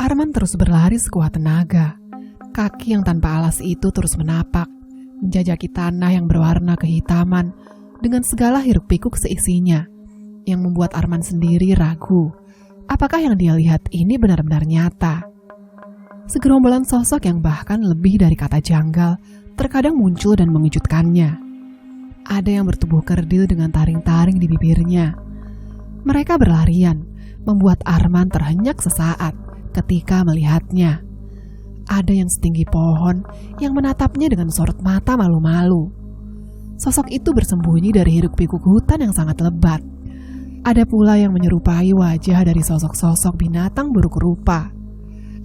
Arman terus berlari sekuat tenaga. Kaki yang tanpa alas itu terus menapak, menjajaki tanah yang berwarna kehitaman dengan segala hiruk-pikuk seisinya, yang membuat Arman sendiri ragu, apakah yang dia lihat ini benar-benar nyata. Segerombolan sosok yang bahkan lebih dari kata janggal terkadang muncul dan mengejutkannya. Ada yang bertubuh kerdil dengan taring-taring di bibirnya. Mereka berlarian, membuat Arman terhenyak sesaat ketika melihatnya. Ada yang setinggi pohon yang menatapnya dengan sorot mata malu-malu. Sosok itu bersembunyi dari hiruk-pikuk hutan yang sangat lebat. Ada pula yang menyerupai wajah dari sosok-sosok binatang buruk rupa.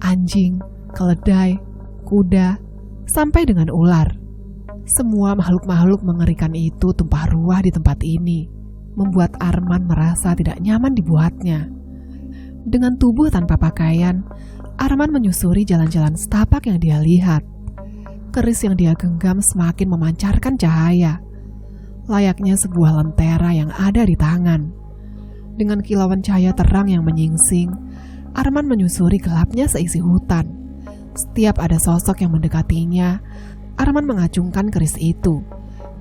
Anjing, keledai, kuda, sampai dengan ular. Semua makhluk-makhluk mengerikan itu tumpah ruah di tempat ini, membuat Arman merasa tidak nyaman dibuatnya. Dengan tubuh tanpa pakaian, Arman menyusuri jalan-jalan setapak yang dia lihat. Keris yang dia genggam semakin memancarkan cahaya, layaknya sebuah lentera yang ada di tangan. Dengan kilauan cahaya terang yang menyingsing, Arman menyusuri gelapnya seisi hutan. Setiap ada sosok yang mendekatinya, Arman mengacungkan keris itu,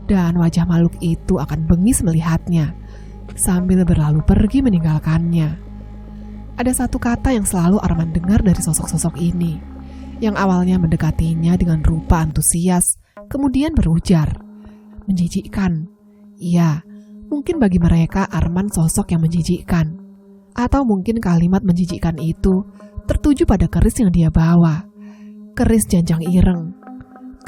dan wajah makhluk itu akan bengis melihatnya, sambil berlalu pergi meninggalkannya. Ada satu kata yang selalu Arman dengar dari sosok-sosok ini, yang awalnya mendekatinya dengan rupa antusias, kemudian berujar, menjijikkan. Iya, mungkin bagi mereka Arman sosok yang menjijikkan. Atau mungkin kalimat menjijikkan itu tertuju pada keris yang dia bawa. Keris janjang ireng.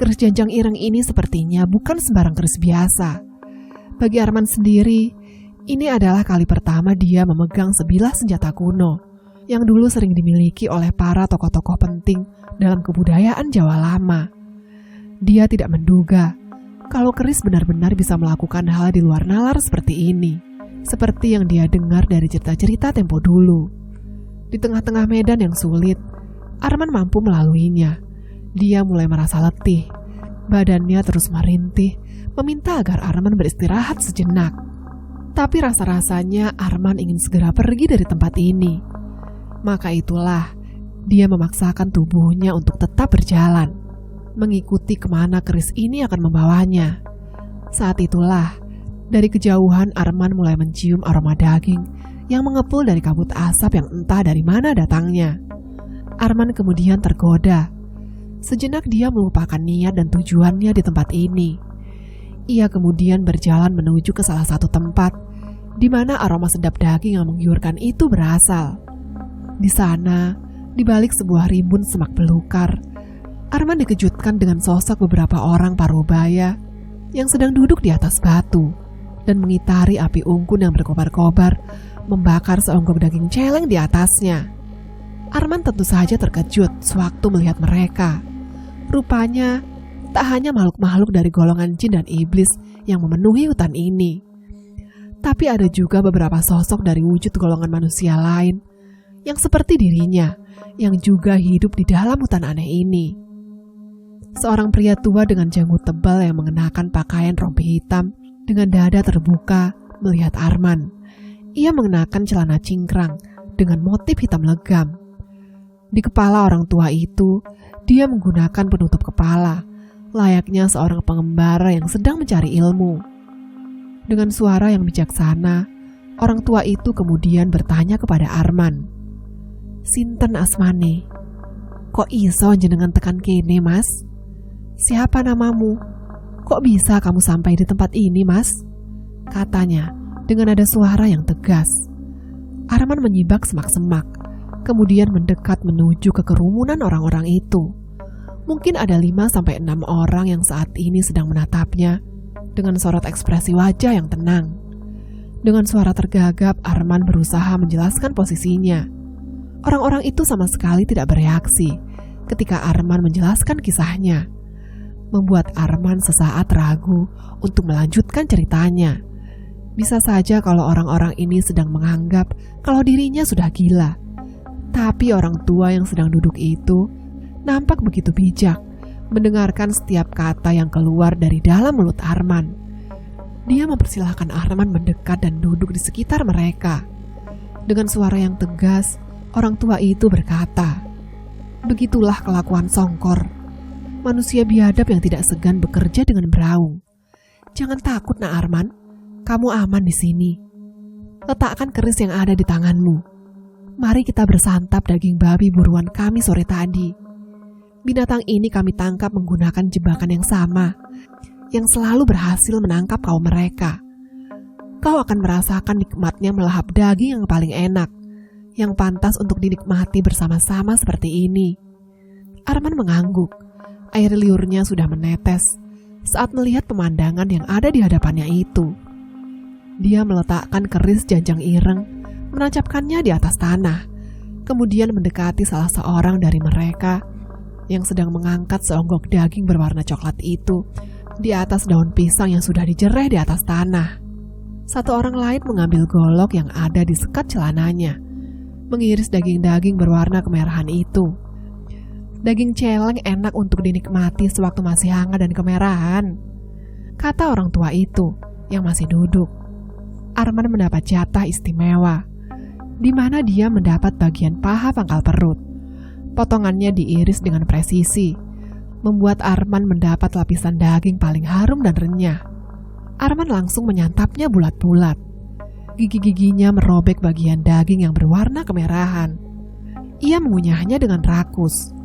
Keris janjang ireng ini sepertinya bukan sembarang keris biasa. Bagi Arman sendiri, ini adalah kali pertama dia memegang sebilah senjata kuno yang dulu sering dimiliki oleh para tokoh-tokoh penting dalam kebudayaan Jawa lama. Dia tidak menduga kalau keris benar-benar bisa melakukan hal di luar nalar seperti ini, seperti yang dia dengar dari cerita-cerita tempo dulu. Di tengah-tengah medan yang sulit, Arman mampu melaluinya. Dia mulai merasa letih, badannya terus merintih, meminta agar Arman beristirahat sejenak. Tapi rasa-rasanya Arman ingin segera pergi dari tempat ini. Maka itulah, dia memaksakan tubuhnya untuk tetap berjalan, mengikuti kemana keris ini akan membawanya. Saat itulah, dari kejauhan Arman mulai mencium aroma daging yang mengepul dari kabut asap yang entah dari mana datangnya. Arman kemudian tergoda. Sejenak dia melupakan niat dan tujuannya di tempat ini. Ia kemudian berjalan menuju ke salah satu tempat di mana aroma sedap daging yang menggiurkan itu berasal. Di sana, di balik sebuah rimbun semak belukar, Arman dikejutkan dengan sosok beberapa orang parubaya yang sedang duduk di atas batu dan mengitari api unggun yang berkobar-kobar, membakar seonggok daging celeng di atasnya. Arman tentu saja terkejut sewaktu melihat mereka. Rupanya, tak hanya makhluk-makhluk dari golongan jin dan iblis yang memenuhi hutan ini, tapi ada juga beberapa sosok dari wujud golongan manusia lain yang seperti dirinya, yang juga hidup di dalam hutan aneh ini. Seorang pria tua dengan janggut tebal yang mengenakan pakaian rompi hitam dengan dada terbuka melihat Arman. Ia mengenakan celana cingkrang dengan motif hitam legam. Di kepala orang tua itu, dia menggunakan penutup kepala, layaknya seorang pengembara yang sedang mencari ilmu. Dengan suara yang bijaksana, orang tua itu kemudian bertanya kepada Arman, "Sinten asmane? Kok iso jenengan tekan kene, Mas? Siapa namamu? Kok bisa kamu sampai di tempat ini, Mas?" Katanya dengan nada suara yang tegas. Arman menyibak semak-semak, kemudian mendekat menuju ke kerumunan orang-orang itu. Mungkin ada 5-6 orang yang saat ini sedang menatapnya dengan sorot ekspresi wajah yang tenang. Dengan suara tergagap, Arman berusaha menjelaskan posisinya. Orang-orang itu sama sekali tidak bereaksi, ketika Arman menjelaskan kisahnya, membuat Arman sesaat ragu untuk melanjutkan ceritanya. Bisa saja kalau orang-orang ini sedang menganggap kalau dirinya sudah gila. Tapi orang tua yang sedang duduk itu nampak begitu bijak mendengarkan setiap kata yang keluar dari dalam mulut Arman. Dia mempersilahkan Arman mendekat dan duduk di sekitar mereka. Dengan suara yang tegas, orang tua itu berkata, "Begitulah kelakuan Songkor, manusia biadab yang tidak segan bekerja dengan beraung. Jangan takut, Nak Arman, kamu aman di sini. Letakkan keris yang ada di tanganmu. Mari kita bersantap daging babi buruan kami sore tadi. Binatang ini kami tangkap menggunakan jebakan yang sama, yang selalu berhasil menangkap kaum mereka. Kau akan merasakan nikmatnya melahap daging yang paling enak, yang pantas untuk dinikmati bersama-sama seperti ini." Arman mengangguk. Air liurnya sudah menetes saat melihat pemandangan yang ada di hadapannya itu. Dia meletakkan keris janjang ireng, menancapkannya di atas tanah, kemudian mendekati salah seorang dari mereka yang sedang mengangkat seonggok daging berwarna coklat itu di atas daun pisang yang sudah dijereh di atas tanah. Satu orang lain mengambil golok yang ada di sekat celananya, mengiris daging-daging berwarna kemerahan itu. "Daging celeng enak untuk dinikmati sewaktu masih hangat dan kemerahan," kata orang tua itu yang masih duduk. Arman mendapat jatah istimewa, di mana dia mendapat bagian paha pangkal perut. Potongannya diiris dengan presisi, membuat Arman mendapat lapisan daging paling harum dan renyah. Arman langsung menyantapnya bulat-bulat. Gigi-giginya merobek bagian daging yang berwarna kemerahan. Ia mengunyahnya dengan rakus.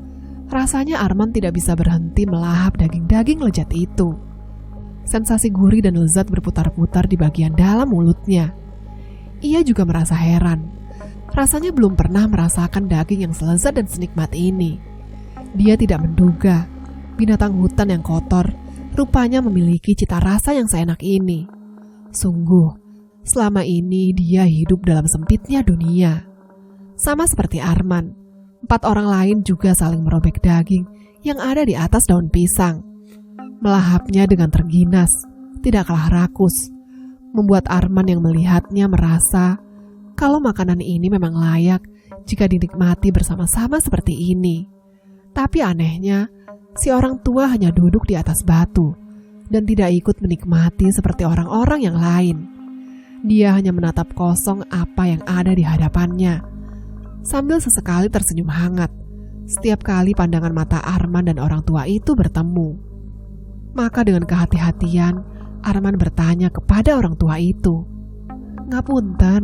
Rasanya Arman tidak bisa berhenti melahap daging-daging lezat itu. Sensasi gurih dan lezat berputar-putar di bagian dalam mulutnya. Ia juga merasa heran. Rasanya belum pernah merasakan daging yang selezat dan senikmat ini. Dia tidak menduga binatang hutan yang kotor rupanya memiliki cita rasa yang seenak ini. Sungguh, selama ini dia hidup dalam sempitnya dunia. Sama seperti Arman, 4 orang lain juga saling merobek daging yang ada di atas daun pisang. Melahapnya dengan terginas, tidak kalah rakus, membuat Arman yang melihatnya merasa kalau makanan ini memang layak jika dinikmati bersama-sama seperti ini. Tapi anehnya, si orang tua hanya duduk di atas batu dan tidak ikut menikmati seperti orang-orang yang lain. Dia hanya menatap kosong apa yang ada di hadapannya, sambil sesekali tersenyum hangat setiap kali pandangan mata Arman dan orang tua itu bertemu. Maka dengan kehati-hatian, Arman bertanya kepada orang tua itu, "Ngapunten,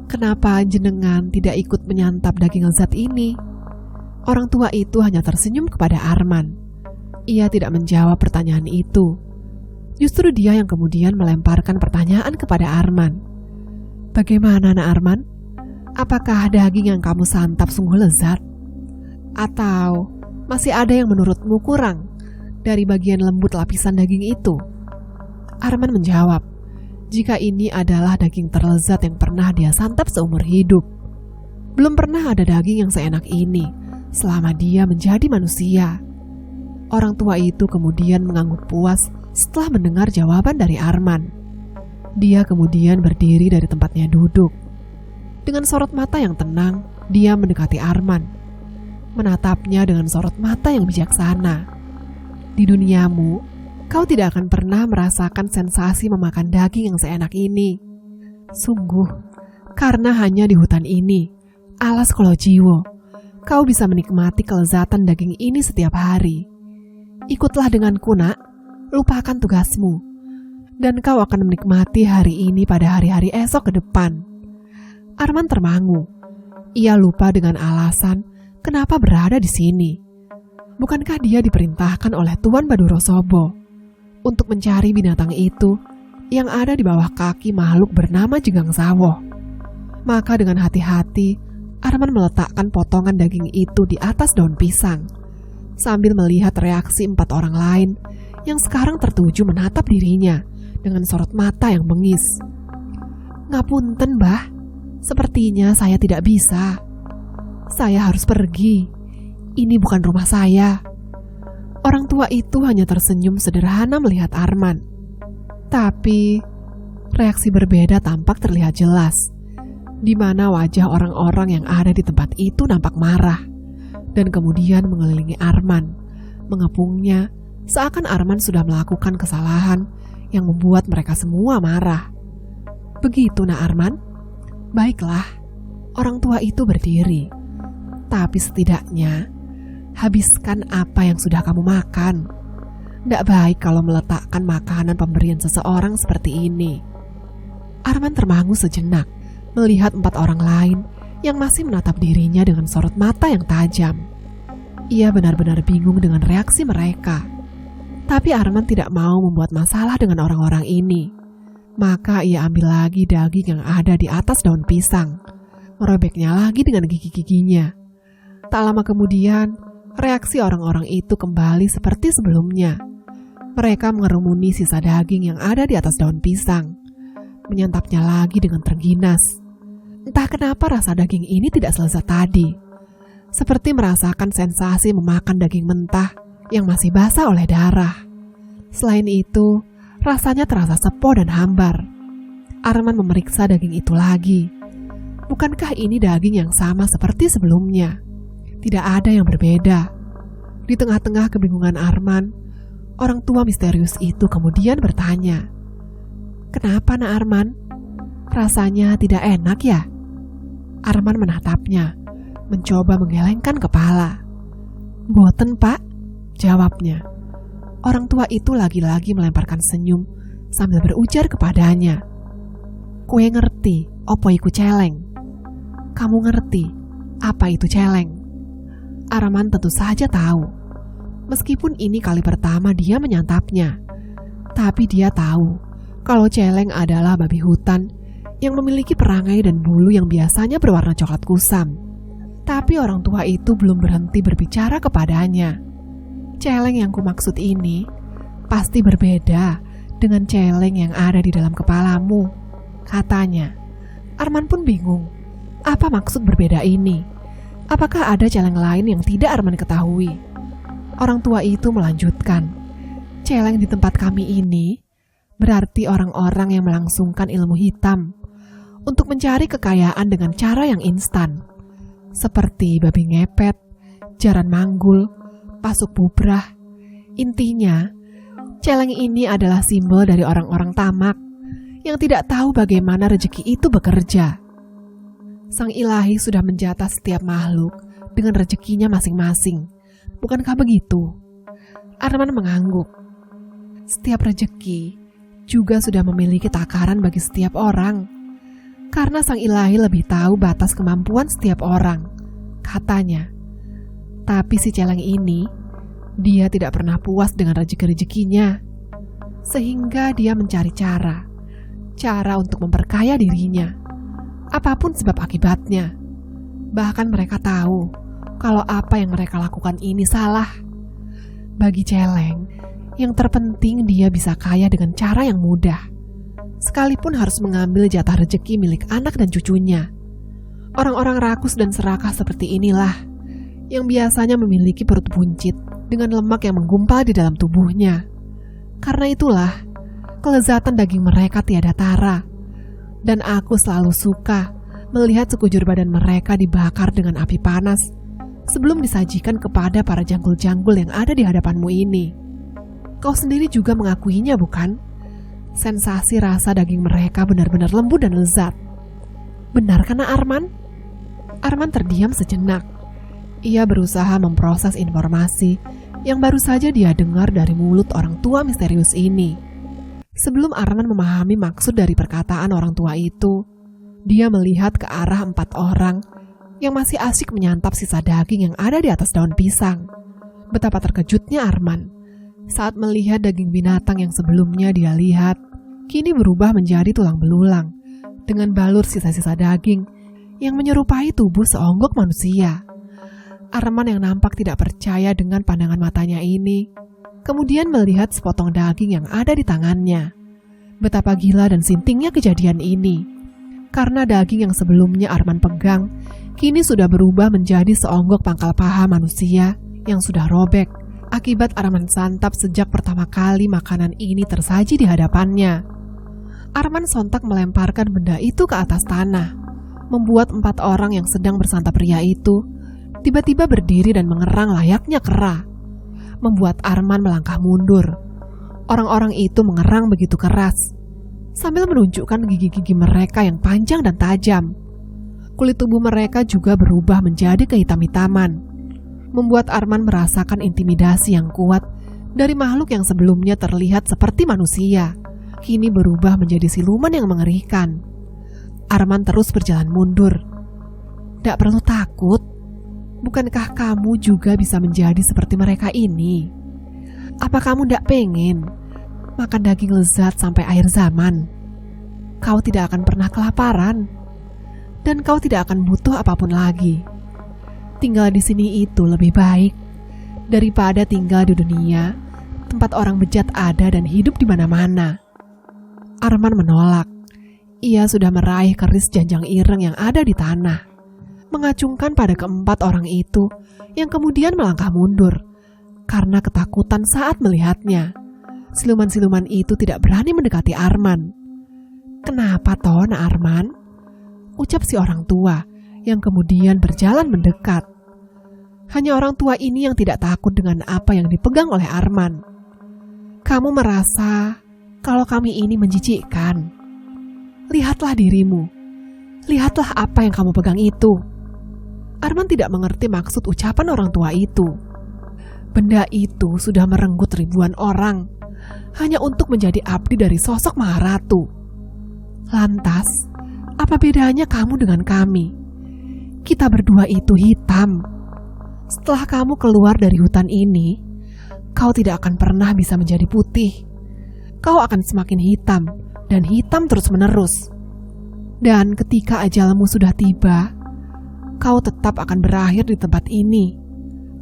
kenapa jenengan tidak ikut menyantap daging lezat ini?" Orang tua itu hanya tersenyum kepada Arman. Ia tidak menjawab pertanyaan itu. Justru dia yang kemudian melemparkan pertanyaan kepada Arman. "Bagaimana, Nak Arman? Apakah daging yang kamu santap sungguh lezat? Atau masih ada yang menurutmu kurang dari bagian lembut lapisan daging itu?" Arman menjawab, jika ini adalah daging terlezat yang pernah dia santap seumur hidup. Belum pernah ada daging yang seenak ini selama dia menjadi manusia. Orang tua itu kemudian mengangguk puas setelah mendengar jawaban dari Arman. Dia kemudian berdiri dari tempatnya duduk. Dengan sorot mata yang tenang, dia mendekati Arman, menatapnya dengan sorot mata yang bijaksana. "Di duniamu, kau tidak akan pernah merasakan sensasi memakan daging yang seenak ini. Sungguh, karena hanya di hutan ini, alas Kolojiwo, kau bisa menikmati kelezatan daging ini setiap hari. Ikutlah denganku, Nak, lupakan tugasmu, dan kau akan menikmati hari ini pada hari-hari esok ke depan." Arman termangu. Ia lupa dengan alasan kenapa berada di sini. Bukankah dia diperintahkan oleh Tuan Badurosobo untuk mencari binatang itu yang ada di bawah kaki makhluk bernama Jegang Sawoh? Maka dengan hati-hati, Arman meletakkan potongan daging itu di atas daun pisang, sambil melihat reaksi 4 orang lain yang sekarang tertuju menatap dirinya dengan sorot mata yang bengis. "Ngapunten, Mbah, sepertinya saya tidak bisa. Saya harus pergi. Ini bukan rumah saya. Orang tua itu hanya tersenyum sederhana melihat Arman. Tapi reaksi berbeda tampak terlihat jelas, di mana wajah orang-orang yang ada di tempat itu nampak marah, dan kemudian mengelilingi Arman, mengepungnya seakan Arman sudah melakukan kesalahan yang membuat mereka semua marah. Begitu nak Arman? Baiklah, orang tua itu berdiri. Tapi setidaknya, habiskan apa yang sudah kamu makan. Tidak baik kalau meletakkan makanan pemberian seseorang seperti ini. Arman termangu sejenak melihat 4 orang lain yang masih menatap dirinya dengan sorot mata yang tajam. Ia benar-benar bingung dengan reaksi mereka. Tapi Arman tidak mau membuat masalah dengan orang-orang ini. Maka ia ambil lagi daging yang ada di atas daun pisang, merobeknya lagi dengan gigi-giginya. Tak lama kemudian, reaksi orang-orang itu kembali seperti sebelumnya. Mereka mengerumuni sisa daging yang ada di atas daun pisang, menyantapnya lagi dengan terginas. Entah kenapa rasa daging ini tidak selezat tadi, seperti merasakan sensasi memakan daging mentah yang masih basah oleh darah. Selain itu, rasanya terasa sepo dan hambar. Arman memeriksa daging itu lagi. Bukankah ini daging yang sama seperti sebelumnya? Tidak ada yang berbeda. Di tengah-tengah kebingungan Arman, orang tua misterius itu kemudian bertanya, "Kenapa nak Arman? Rasanya tidak enak ya?" Arman menatapnya, mencoba menggelengkan kepala. "Boten pak," jawabnya. Orang tua itu lagi-lagi melemparkan senyum sambil berujar kepadanya, "Kue ngerti opo iku celeng? Kamu ngerti apa itu celeng?" Arman tentu saja tahu. Meskipun ini kali pertama dia menyantapnya, tapi dia tahu kalau celeng adalah babi hutan yang memiliki perangai dan bulu yang biasanya berwarna coklat kusam. Tapi orang tua itu belum berhenti berbicara kepadanya. "Celeng yang kumaksud ini pasti berbeda dengan celeng yang ada di dalam kepalamu," katanya. Arman pun bingung. Apa maksud berbeda ini? Apakah ada celeng lain yang tidak Arman ketahui? Orang tua itu melanjutkan, "Celeng di tempat kami ini berarti orang-orang yang melangsungkan ilmu hitam untuk mencari kekayaan dengan cara yang instan, seperti babi ngepet, jaran manggul, pasuk bubrah. Intinya, celeng ini adalah simbol dari orang-orang tamak yang tidak tahu bagaimana rezeki itu bekerja. Sang Ilahi sudah menjatah setiap makhluk dengan rezekinya masing-masing. Bukankah begitu?" Arman mengangguk. Setiap rezeki juga sudah memiliki takaran bagi setiap orang. Karena Sang Ilahi lebih tahu batas kemampuan setiap orang, katanya. Tapi si celeng ini, dia tidak pernah puas dengan rezeki-rezekinya. Sehingga dia mencari cara untuk memperkaya dirinya. Apapun sebab akibatnya. Bahkan mereka tahu kalau apa yang mereka lakukan ini salah. Bagi celeng, yang terpenting dia bisa kaya dengan cara yang mudah, sekalipun harus mengambil jatah rezeki milik anak dan cucunya. Orang-orang rakus dan serakah seperti inilah yang biasanya memiliki perut buncit dengan lemak yang menggumpal di dalam tubuhnya. Karena itulah, kelezatan daging mereka tiada tara. Dan aku selalu suka melihat sekujur badan mereka dibakar dengan api panas sebelum disajikan kepada para janggul-janggul yang ada di hadapanmu ini. Kau sendiri juga mengakuinya, bukan? Sensasi rasa daging mereka benar-benar lembut dan lezat. Benar kan, Arman? Arman terdiam sejenak. Ia berusaha memproses informasi yang baru saja dia dengar dari mulut orang tua misterius ini. Sebelum Arman memahami maksud dari perkataan orang tua itu, dia melihat ke arah 4 orang yang masih asyik menyantap sisa daging yang ada di atas daun pisang. Betapa terkejutnya Arman saat melihat daging binatang yang sebelumnya dia lihat, kini berubah menjadi tulang belulang dengan balur sisa-sisa daging yang menyerupai tubuh seonggok manusia. Arman yang nampak tidak percaya dengan pandangan matanya ini, kemudian melihat sepotong daging yang ada di tangannya. Betapa gila dan sintingnya kejadian ini. Karena daging yang sebelumnya Arman pegang kini sudah berubah menjadi seonggok pangkal paha manusia yang sudah robek akibat Arman santap sejak pertama kali makanan ini tersaji di hadapannya. Arman sontak melemparkan benda itu ke atas tanah, membuat 4 orang yang sedang bersantap pria itu tiba-tiba berdiri dan mengerang layaknya kera, membuat Arman melangkah mundur. Orang-orang itu mengerang begitu keras, sambil menunjukkan gigi-gigi mereka yang panjang dan tajam. Kulit tubuh mereka juga berubah menjadi kehitam-hitaman, membuat Arman merasakan intimidasi yang kuat dari makhluk yang sebelumnya terlihat seperti manusia, kini berubah menjadi siluman yang mengerikan. Arman terus berjalan mundur. "Tak perlu takut. Bukankah kamu juga bisa menjadi seperti mereka ini? Apa kamu tidak pengen makan daging lezat sampai akhir zaman? Kau tidak akan pernah kelaparan, dan kau tidak akan butuh apapun lagi. Tinggal di sini itu lebih baik daripada tinggal di dunia tempat orang bejat ada dan hidup di mana-mana." Arman menolak. Ia sudah meraih keris janjang ireng yang ada di tanah, mengacungkan pada keempat orang itu yang kemudian melangkah mundur karena ketakutan saat melihatnya. Siluman-siluman itu tidak berani mendekati Arman. "Kenapa toh, Nak Arman?" ucap si orang tua yang kemudian berjalan mendekat. Hanya orang tua ini yang tidak takut dengan apa yang dipegang oleh Arman. "Kamu merasa kalau kami ini menjijikkan? Lihatlah dirimu. Lihatlah apa yang kamu pegang itu." Arman tidak mengerti maksud ucapan orang tua itu. Benda itu sudah merenggut ribuan orang hanya untuk menjadi abdi dari sosok Maharatu. Lantas, apa bedanya kamu dengan kami? Kita berdua itu hitam. Setelah kamu keluar dari hutan ini, kau tidak akan pernah bisa menjadi putih. Kau akan semakin hitam dan hitam terus-menerus. Dan ketika ajalmu sudah tiba, kau tetap akan berakhir di tempat ini.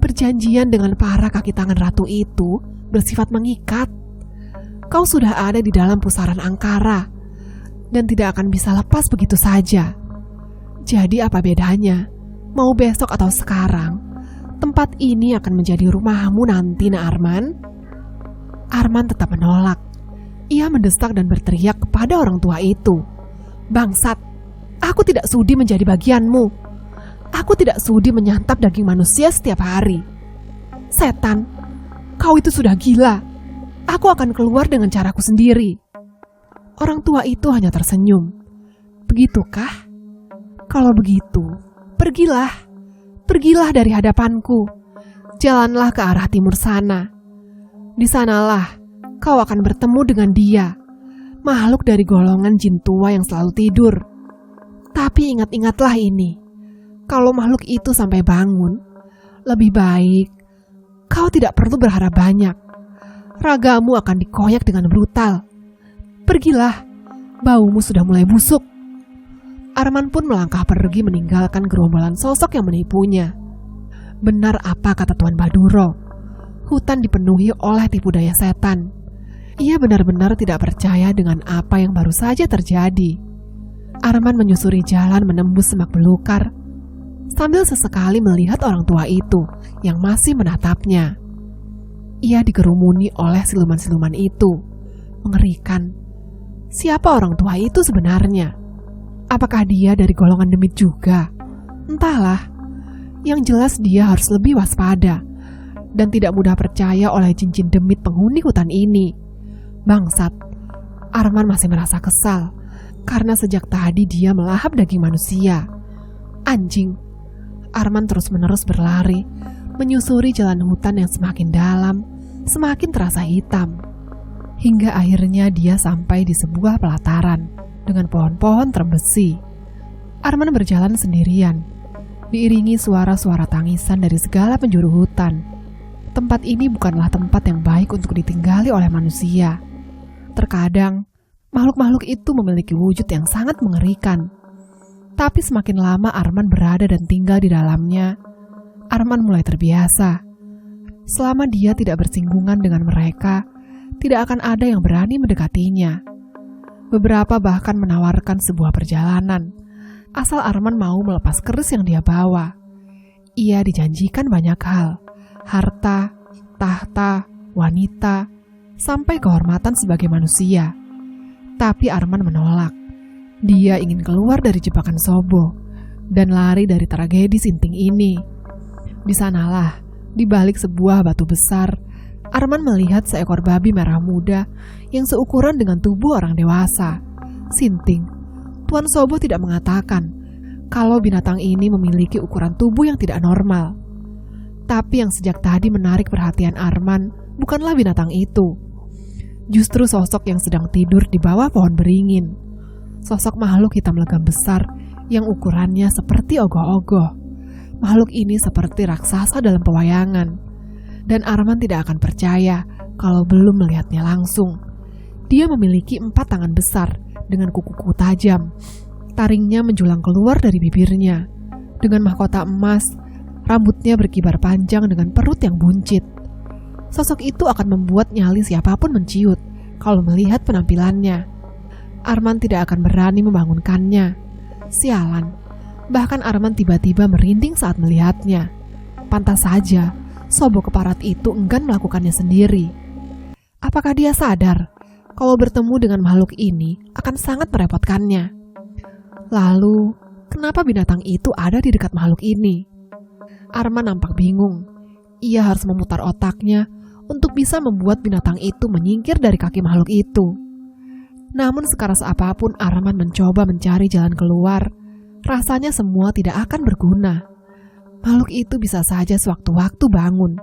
Perjanjian dengan para kaki tangan ratu itu bersifat mengikat. Kau sudah ada di dalam pusaran angkara dan tidak akan bisa lepas begitu saja. Jadi apa bedanya? Mau besok atau sekarang, tempat ini akan menjadi rumahmu nanti, Nak Arman. Arman tetap menolak. Ia mendesak dan berteriak kepada orang tua itu. "Bangsat, aku tidak sudi menjadi bagianmu. Aku tidak sudi menyantap daging manusia setiap hari. Setan, kau itu sudah gila. Aku akan keluar dengan caraku sendiri." Orang tua itu hanya tersenyum. "Begitukah? Kalau begitu, pergilah. Pergilah dari hadapanku. Jalanlah ke arah timur sana. Di sanalah kau akan bertemu dengan dia, makhluk dari golongan jin tua yang selalu tidur. Tapi ingat-ingatlah ini, kalau makhluk itu sampai bangun, lebih baik kau tidak perlu berharap banyak. Ragamu akan dikoyak dengan brutal. Pergilah, baumu sudah mulai busuk." Arman pun melangkah pergi meninggalkan gerombolan sosok yang menipunya. Benar apa kata Tuan Baduro, hutan dipenuhi oleh tipu daya setan. Ia benar-benar tidak percaya dengan apa yang baru saja terjadi. Arman menyusuri jalan menembus semak belukar, sambil sesekali melihat orang tua itu yang masih menatapnya. Ia dikerumuni oleh siluman-siluman itu. Mengerikan. Siapa orang tua itu sebenarnya? Apakah dia dari golongan demit juga? Entahlah. Yang jelas dia harus lebih waspada dan tidak mudah percaya oleh cincin demit penghuni hutan ini. Bangsat, Arman masih merasa kesal karena sejak tadi dia melahap daging manusia. Anjing. Arman terus-menerus berlari, menyusuri jalan hutan yang semakin dalam, semakin terasa hitam. Hingga akhirnya dia sampai di sebuah pelataran dengan pohon-pohon terbesi. Arman berjalan sendirian, diiringi suara-suara tangisan dari segala penjuru hutan. Tempat ini bukanlah tempat yang baik untuk ditinggali oleh manusia. Terkadang, makhluk-makhluk itu memiliki wujud yang sangat mengerikan. Tapi semakin lama Arman berada dan tinggal di dalamnya, Arman mulai terbiasa. Selama dia tidak bersinggungan dengan mereka, tidak akan ada yang berani mendekatinya. Beberapa bahkan menawarkan sebuah perjalanan, asal Arman mau melepas keris yang dia bawa. Ia dijanjikan banyak hal, harta, tahta, wanita, sampai kehormatan sebagai manusia. Tapi Arman menolak. Dia ingin keluar dari jebakan Sobo dan lari dari tragedi Sinting ini. Di sanalah, di balik sebuah batu besar, Arman melihat seekor babi merah muda yang seukuran dengan tubuh orang dewasa. Sinting, Tuan Sobo tidak mengatakan kalau binatang ini memiliki ukuran tubuh yang tidak normal. Tapi yang sejak tadi menarik perhatian Arman bukanlah binatang itu. Justru sosok yang sedang tidur di bawah pohon beringin. Sosok makhluk hitam legam besar yang ukurannya seperti ogoh-ogoh. Makhluk ini seperti raksasa dalam pewayangan. Dan Arman tidak akan percaya kalau belum melihatnya langsung. Dia memiliki 4 tangan besar dengan kuku-kuku tajam. Taringnya menjulang keluar dari bibirnya. Dengan mahkota emas, rambutnya berkibar panjang dengan perut yang buncit. Sosok itu akan membuat nyali siapapun menciut kalau melihat penampilannya. Arman tidak akan berani membangunkannya. Sialan, bahkan Arman tiba-tiba merinding saat melihatnya. Pantas saja, Sobo keparat itu enggan melakukannya sendiri. Apakah dia sadar kalau bertemu dengan makhluk ini akan sangat merepotkannya? Lalu, kenapa binatang itu ada di dekat makhluk ini? Arman nampak bingung. Ia harus memutar otaknya untuk bisa membuat binatang itu menyingkir dari kaki makhluk itu. Namun sekeras apapun Arman mencoba mencari jalan keluar, rasanya semua tidak akan berguna. Makhluk itu bisa saja sewaktu-waktu bangun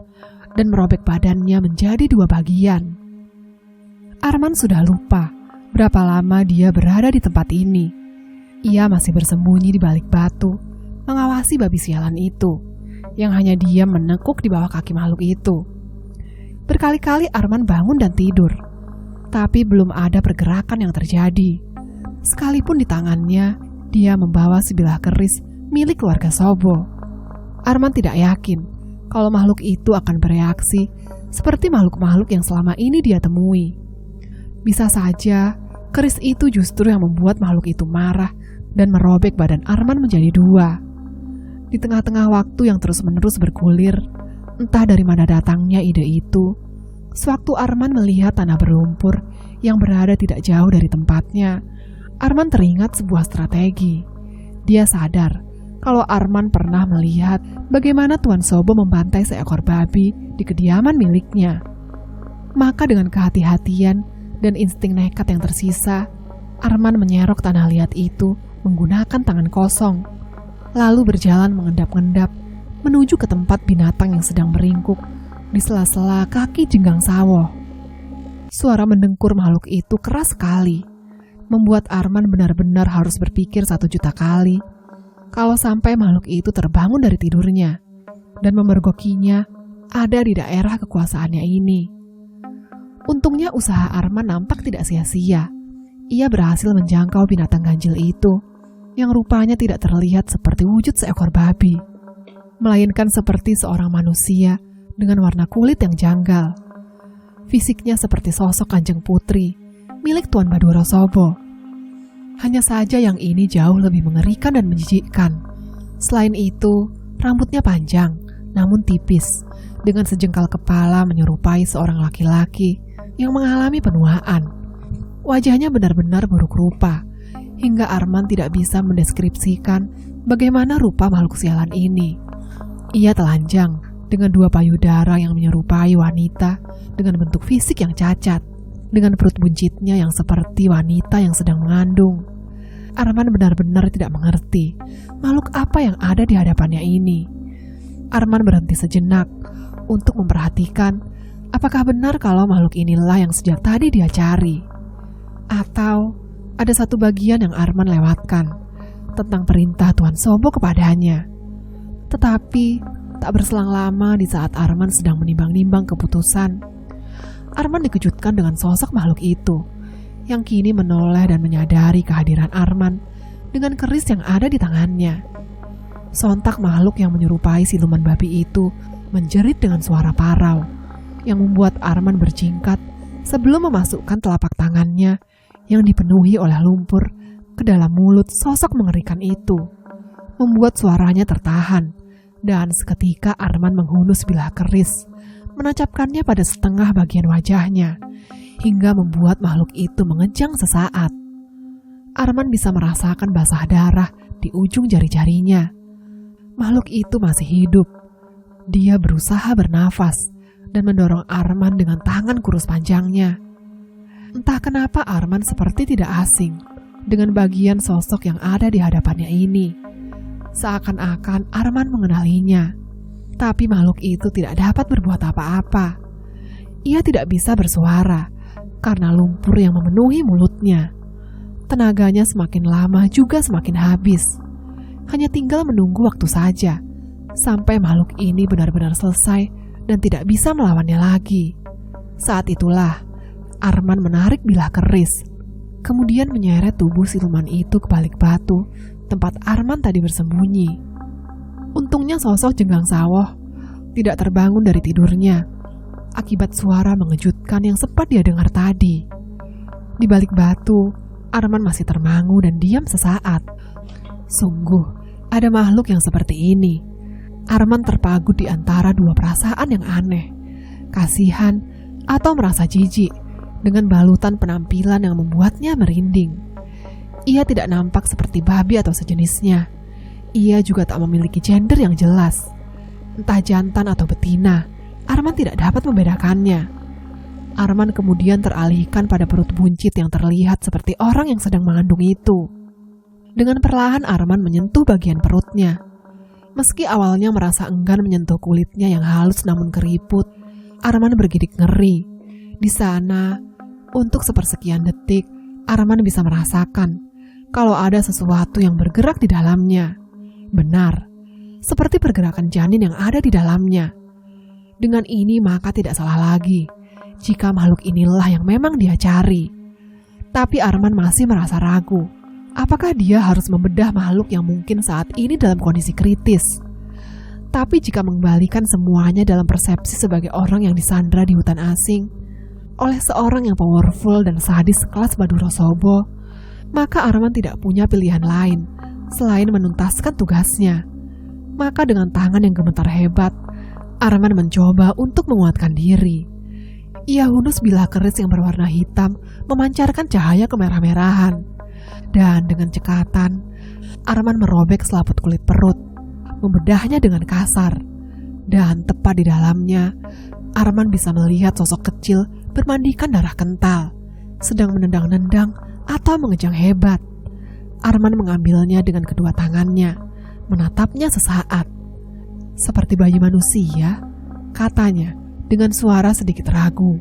dan merobek badannya menjadi 2 bagian. Arman sudah lupa berapa lama dia berada di tempat ini. Ia masih bersembunyi di balik batu, mengawasi babi sialan itu, yang hanya diam menekuk di bawah kaki makhluk itu. Berkali-kali Arman bangun dan tidur, tapi belum ada pergerakan yang terjadi. Sekalipun di tangannya, dia membawa sebilah keris milik keluarga Sobo. Arman tidak yakin kalau makhluk itu akan bereaksi seperti makhluk-makhluk yang selama ini dia temui. Bisa saja, keris itu justru yang membuat makhluk itu marah dan merobek badan Arman menjadi 2. Di tengah-tengah waktu yang terus-menerus bergulir, entah dari mana datangnya ide itu, sewaktu Arman melihat tanah berlumpur yang berada tidak jauh dari tempatnya, Arman teringat sebuah strategi. Dia sadar kalau Arman pernah melihat bagaimana Tuan Sobo membantai seekor babi di kediaman miliknya. Maka dengan kehati-hatian dan insting nekat yang tersisa, Arman menyerok tanah liat itu menggunakan tangan kosong, lalu berjalan mengendap-endap menuju ke tempat binatang yang sedang meringkuk di sela-sela kaki jenggang sawah. Suara mendengkur makhluk itu keras sekali, membuat Arman benar-benar harus berpikir 1.000.000 kali kalau sampai makhluk itu terbangun dari tidurnya dan memergokinya ada di daerah kekuasaannya ini. Untungnya usaha Arman nampak tidak sia-sia. Ia berhasil menjangkau binatang ganjil itu, yang rupanya tidak terlihat seperti wujud seekor babi, melainkan seperti seorang manusia dengan warna kulit yang janggal. Fisiknya seperti sosok Kanjeng Putri, milik Tuan Madura Sobo. Hanya saja yang ini jauh lebih mengerikan dan menjijikkan. Selain itu, rambutnya panjang, namun tipis, dengan sejengkal kepala menyerupai seorang laki-laki yang mengalami penuaan. Wajahnya benar-benar buruk rupa, hingga Arman tidak bisa mendeskripsikan bagaimana rupa makhluk sialan ini. Ia telanjang, dengan 2 payudara yang menyerupai wanita dengan bentuk fisik yang cacat, dengan perut buncitnya yang seperti wanita yang sedang mengandung. Arman benar-benar tidak mengerti makhluk apa yang ada di hadapannya ini. Arman berhenti sejenak untuk memperhatikan apakah benar kalau makhluk inilah yang sejak tadi dia cari. Atau ada satu bagian yang Arman lewatkan tentang perintah Tuan Sobo kepadanya. Tetapi tak berselang lama di saat Arman sedang menimbang-nimbang keputusan, Arman dikejutkan dengan sosok makhluk itu yang kini menoleh dan menyadari kehadiran Arman dengan keris yang ada di tangannya. Sontak makhluk yang menyerupai siluman babi itu menjerit dengan suara parau yang membuat Arman berjingkat sebelum memasukkan telapak tangannya yang dipenuhi oleh lumpur ke dalam mulut sosok mengerikan itu, membuat suaranya tertahan, dan seketika Arman menghunus bilah keris, menancapkannya pada setengah bagian wajahnya, hingga membuat makhluk itu mengejang sesaat. Arman bisa merasakan basah darah di ujung jari-jarinya. Makhluk itu masih hidup. Dia berusaha bernafas dan mendorong Arman dengan tangan kurus panjangnya. Entah kenapa Arman seperti tidak asing dengan bagian sosok yang ada di hadapannya ini. Seakan-akan Arman mengenalinya, tapi makhluk itu tidak dapat berbuat apa-apa. Ia tidak bisa bersuara karena lumpur yang memenuhi mulutnya. Tenaganya semakin lama juga semakin habis. Hanya tinggal menunggu waktu saja sampai makhluk ini benar-benar selesai dan tidak bisa melawannya lagi. Saat itulah Arman menarik bilah keris, kemudian menyeret tubuh siluman itu ke balik batu tempat Arman tadi bersembunyi. Untungnya sosok Jenggang Sawoh tidak terbangun dari tidurnya akibat suara mengejutkan yang sempat dia dengar tadi. Di balik batu, Arman masih termangu dan diam sesaat. Sungguh, ada makhluk yang seperti ini. Arman terpagut di antara dua perasaan yang aneh, kasihan atau merasa jijik dengan balutan penampilan yang membuatnya merinding. Ia tidak nampak seperti babi atau sejenisnya. Ia juga tak memiliki gender yang jelas. Entah jantan atau betina, Arman tidak dapat membedakannya. Arman kemudian teralihkan pada perut buncit yang terlihat seperti orang yang sedang mengandung itu. Dengan perlahan Arman menyentuh bagian perutnya. Meski awalnya merasa enggan menyentuh kulitnya yang halus namun keriput, Arman bergidik ngeri. Di sana, untuk sepersekian detik, Arman bisa merasakan kalau ada sesuatu yang bergerak di dalamnya. Benar, seperti pergerakan janin yang ada di dalamnya. Dengan ini maka tidak salah lagi jika makhluk inilah yang memang dia cari. Tapi Arman masih merasa ragu. Apakah dia harus membedah makhluk yang mungkin saat ini dalam kondisi kritis? Tapi jika mengembalikan semuanya dalam persepsi sebagai orang yang disandra di hutan asing oleh seorang yang powerful dan sadis sekelas Baduro Sobo, maka Arman tidak punya pilihan lain selain menuntaskan tugasnya. Maka dengan tangan yang gemetar hebat, Arman mencoba untuk menguatkan diri. Ia hunus bilah keris yang berwarna hitam memancarkan cahaya kemerah-merahan. Dan dengan cekatan, Arman merobek selaput kulit perut, membedahnya dengan kasar. Dan tepat di dalamnya, Arman bisa melihat sosok kecil bermandikan darah kental, sedang menendang-nendang atau mengejang hebat. Arman mengambilnya dengan kedua tangannya, menatapnya sesaat. Seperti bayi manusia, katanya dengan suara sedikit ragu.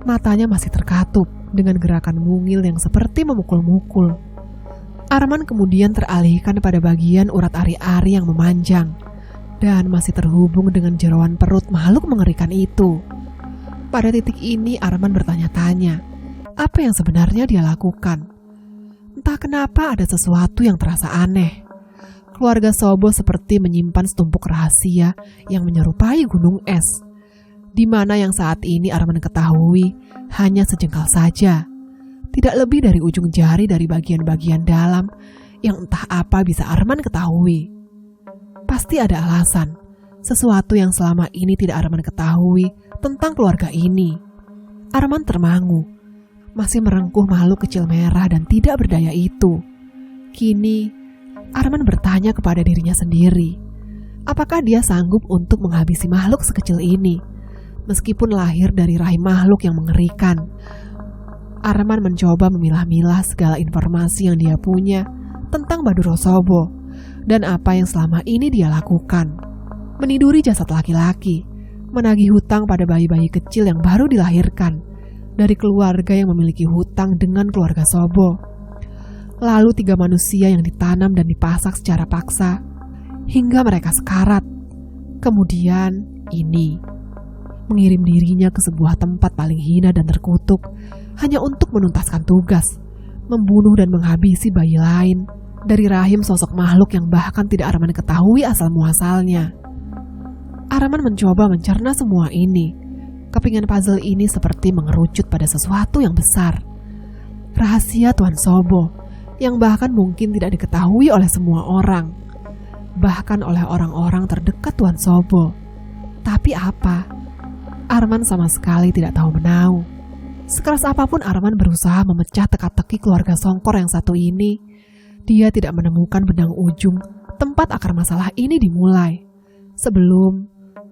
Matanya masih terkatup dengan gerakan mungil yang seperti memukul-mukul. Arman kemudian teralihkan pada bagian urat ari-ari yang memanjang dan masih terhubung dengan jeroan perut makhluk mengerikan itu. Pada titik ini Arman bertanya-tanya, apa yang sebenarnya dia lakukan? Entah kenapa ada sesuatu yang terasa aneh. Keluarga Sobo seperti menyimpan setumpuk rahasia yang menyerupai gunung es, di mana yang saat ini Arman ketahui hanya sejengkal saja. Tidak lebih dari ujung jari dari bagian-bagian dalam yang entah apa bisa Arman ketahui. Pasti ada alasan, sesuatu yang selama ini tidak Arman ketahui tentang keluarga ini. Arman termangu, masih merengkuh makhluk kecil merah dan tidak berdaya itu. Kini, Arman bertanya kepada dirinya sendiri, apakah dia sanggup untuk menghabisi makhluk sekecil ini, meskipun lahir dari rahim makhluk yang mengerikan. Arman mencoba memilah-milah segala informasi yang dia punya tentang Baduro Sobo dan apa yang selama ini dia lakukan. Meniduri jasad laki-laki, menagih hutang pada bayi-bayi kecil yang baru dilahirkan dari keluarga yang memiliki hutang dengan keluarga Sobo. Lalu 3 manusia yang ditanam dan dipasak secara paksa hingga mereka sekarat. Kemudian ini, mengirim dirinya ke sebuah tempat paling hina dan terkutuk hanya untuk menuntaskan tugas, membunuh dan menghabisi bayi lain dari rahim sosok makhluk yang bahkan tidak Arman ketahui asal-muasalnya. Arman mencoba mencerna semua ini. Kepingan puzzle ini seperti mengerucut pada sesuatu yang besar. Rahasia Tuan Sobo yang bahkan mungkin tidak diketahui oleh semua orang, bahkan oleh orang-orang terdekat Tuan Sobo. Tapi apa? Arman sama sekali tidak tahu menau. Sekeras apapun Arman berusaha memecah teka-teki keluarga Songkor yang satu ini, dia tidak menemukan benang ujung tempat akar masalah ini dimulai. Sebelum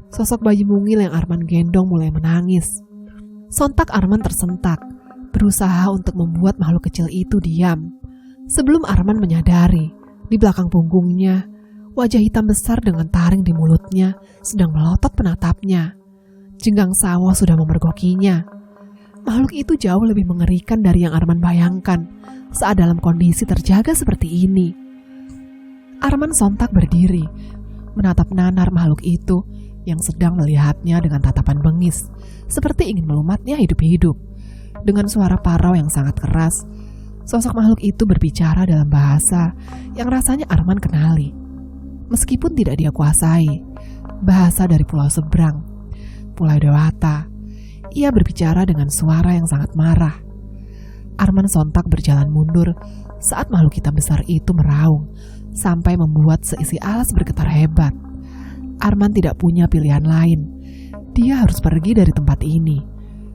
sosok bayi mungil yang Arman gendong mulai menangis. Sontak Arman tersentak, berusaha untuk membuat makhluk kecil itu diam. Sebelum Arman menyadari, di belakang punggungnya, wajah hitam besar dengan taring di mulutnya sedang melotot menatapnya. Jenggang sawah sudah memergokinya. Makhluk itu jauh lebih mengerikan dari yang Arman bayangkan saat dalam kondisi terjaga seperti ini. Arman sontak berdiri, menatap nanar makhluk itu yang sedang melihatnya dengan tatapan bengis, seperti ingin melumatnya hidup-hidup. Dengan suara parau yang sangat keras, sosok makhluk itu berbicara dalam bahasa yang rasanya Arman kenali. Meskipun tidak dia kuasai, bahasa dari pulau seberang, Pulau Dewata. Ia berbicara dengan suara yang sangat marah. Arman sontak berjalan mundur saat makhluk hitam besar itu meraung, sampai membuat seisi alas bergetar hebat. Arman tidak punya pilihan lain. Dia harus pergi dari tempat ini.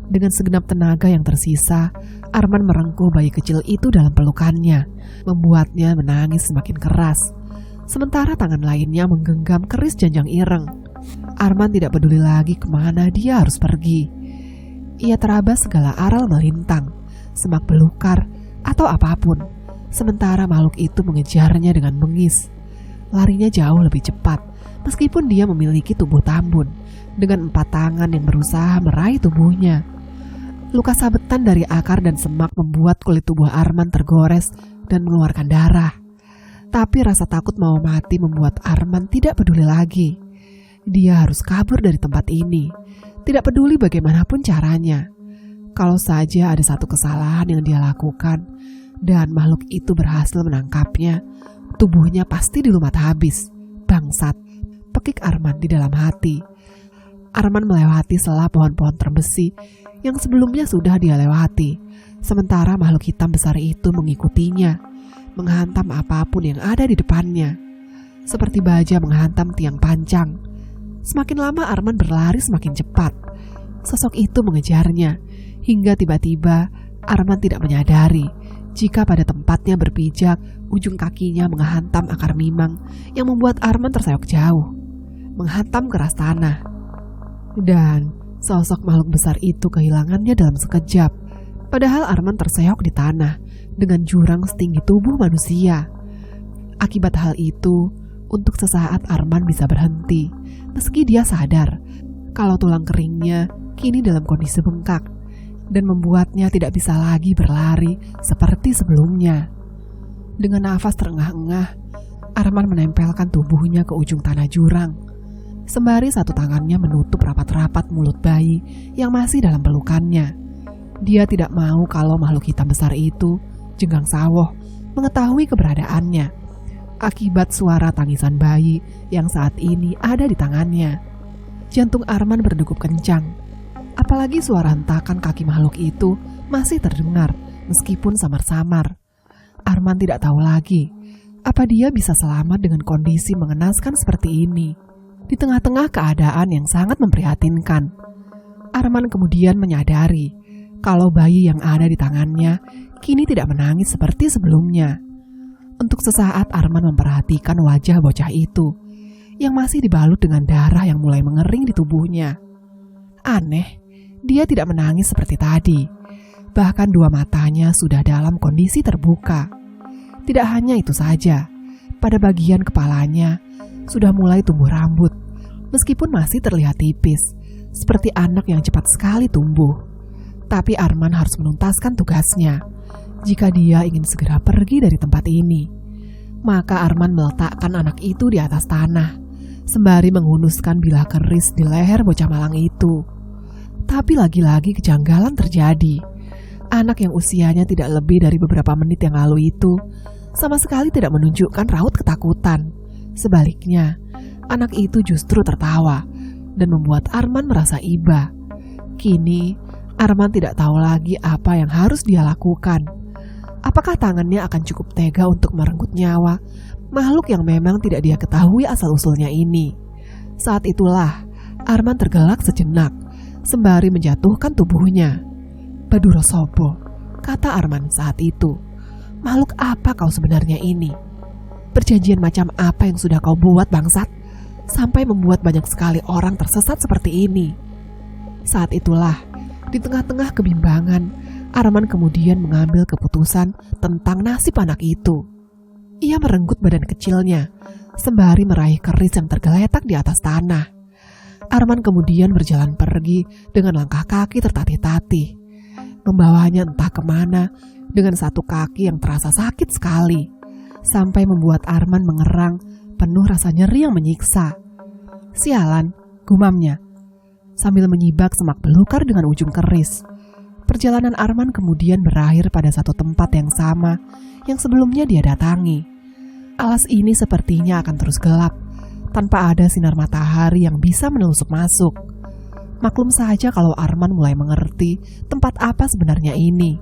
Dengan segenap tenaga yang tersisa, Arman merengkuh bayi kecil itu dalam pelukannya, membuatnya menangis semakin keras. Sementara tangan lainnya menggenggam keris janjang ireng. Arman tidak peduli lagi kemana dia harus pergi. Ia terabas segala aral melintang, semak belukar, atau apapun. Sementara makhluk itu mengejarnya dengan bengis. Larinya jauh lebih cepat, meskipun dia memiliki tubuh tambun, dengan 4 tangan yang berusaha meraih tubuhnya. Luka sabetan dari akar dan semak membuat kulit tubuh Arman tergores dan mengeluarkan darah. Tapi rasa takut mau mati membuat Arman tidak peduli lagi. Dia harus kabur dari tempat ini, tidak peduli bagaimanapun caranya. Kalau saja ada satu kesalahan yang dia lakukan dan makhluk itu berhasil menangkapnya, tubuhnya pasti dilumat habis. Bangsat, pekik Arman di dalam hati. Arman melewati sela pohon-pohon terbesi yang sebelumnya sudah dia lewati, sementara makhluk hitam besar itu mengikutinya, menghantam apapun yang ada di depannya, seperti baja menghantam tiang pancang. Semakin lama Arman berlari semakin cepat. Sosok itu mengejarnya, hingga tiba-tiba Arman tidak menyadari jika pada tempatnya berpijak, ujung kakinya menghantam akar mimang yang membuat Arman tersayok jauh, menghantam keras tanah. Dan sosok makhluk besar itu kehilangannya dalam sekejap, padahal Arman terseok di tanah dengan jurang setinggi tubuh manusia. Akibat hal itu, untuk sesaat Arman bisa berhenti, meski dia sadar kalau tulang keringnya kini dalam kondisi bengkak dan membuatnya tidak bisa lagi berlari seperti sebelumnya. Dengan nafas terengah-engah, Arman menempelkan tubuhnya ke ujung tanah jurang, sembari satu tangannya menutup rapat-rapat mulut bayi yang masih dalam pelukannya. Dia tidak mau kalau makhluk hitam besar itu, Jenggang Sawoh, mengetahui keberadaannya akibat suara tangisan bayi yang saat ini ada di tangannya. Jantung Arman berdegup kencang, apalagi suara hentakan kaki makhluk itu masih terdengar meskipun samar-samar. Arman tidak tahu lagi apa dia bisa selamat dengan kondisi mengenaskan seperti ini. Di tengah-tengah keadaan yang sangat memprihatinkan, Arman kemudian menyadari kalau bayi yang ada di tangannya kini tidak menangis seperti sebelumnya. Untuk sesaat Arman memperhatikan wajah bocah itu yang masih dibalut dengan darah yang mulai mengering di tubuhnya. Aneh, dia tidak menangis seperti tadi. Bahkan 2 matanya sudah dalam kondisi terbuka. Tidak hanya itu saja, pada bagian kepalanya sudah mulai tumbuh rambut, meskipun masih terlihat tipis, seperti anak yang cepat sekali tumbuh. Tapi Arman harus menuntaskan tugasnya. Jika dia ingin segera pergi dari tempat ini, maka Arman meletakkan anak itu di atas tanah, sembari menghunuskan bilah keris di leher bocah malang itu. Tapi lagi-lagi kejanggalan terjadi. Anak yang usianya tidak lebih dari beberapa menit yang lalu itu sama sekali tidak menunjukkan raut ketakutan. Sebaliknya, anak itu justru tertawa dan membuat Arman merasa iba. Kini, Arman tidak tahu lagi apa yang harus dia lakukan. Apakah tangannya akan cukup tega untuk merenggut nyawa makhluk yang memang tidak dia ketahui asal-usulnya ini? Saat itulah Arman tergelak sejenak sembari menjatuhkan tubuhnya. "Baduro Sobo," kata Arman saat itu. "Makhluk apa kau sebenarnya ini? Perjanjian macam apa yang sudah kau buat, bangsat, sampai membuat banyak sekali orang tersesat seperti ini?" Saat itulah, di tengah-tengah kebimbangan, Arman kemudian mengambil keputusan tentang nasib anak itu. Ia merenggut badan kecilnya, sembari meraih keris yang tergeletak di atas tanah. Arman kemudian berjalan pergi dengan langkah kaki tertatih-tatih, membawanya entah kemana dengan satu kaki yang terasa sakit sekali, sampai membuat Arman mengerang penuh rasa nyeri yang menyiksa. "Sialan," gumamnya, sambil menyibak semak belukar dengan ujung keris. Perjalanan Arman kemudian berakhir pada satu tempat yang sama yang sebelumnya dia datangi. Alas ini sepertinya akan terus gelap, tanpa ada sinar matahari yang bisa menelusup masuk. Maklum saja kalau Arman mulai mengerti tempat apa sebenarnya ini.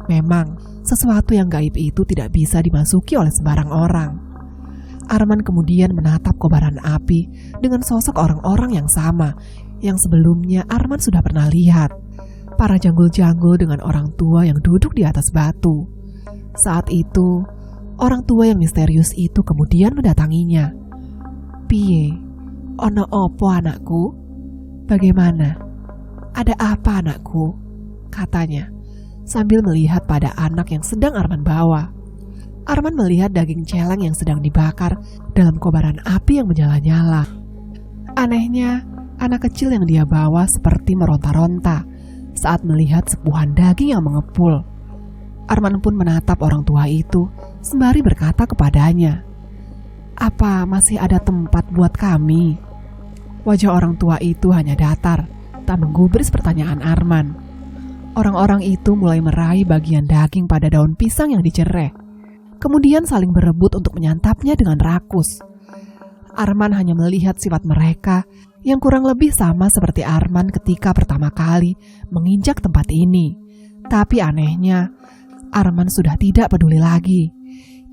Memang, sesuatu yang gaib itu tidak bisa dimasuki oleh sembarang orang. Arman kemudian menatap kobaran api dengan sosok orang-orang yang sama yang sebelumnya Arman sudah pernah lihat. Para janggul-janggul dengan orang tua yang duduk di atas batu. Saat itu, orang tua yang misterius itu kemudian mendatanginya. "Piye, ono opo anakku? Bagaimana? Ada apa anakku?" katanya, sambil melihat pada anak yang sedang Arman bawa. Arman melihat daging celeng yang sedang dibakar dalam kobaran api yang menyala-nyala. Anehnya, anak kecil yang dia bawa seperti meronta-ronta saat melihat sepuhan daging yang mengepul. Arman pun menatap orang tua itu sembari berkata kepadanya, "Apa masih ada tempat buat kami?" Wajah orang tua itu hanya datar, tak menggubris pertanyaan Arman. Orang-orang itu mulai meraih bagian daging pada daun pisang yang dicereh, kemudian saling berebut untuk menyantapnya dengan rakus. Arman hanya melihat sifat mereka yang kurang lebih sama seperti Arman ketika pertama kali menginjak tempat ini. Tapi anehnya, Arman sudah tidak peduli lagi.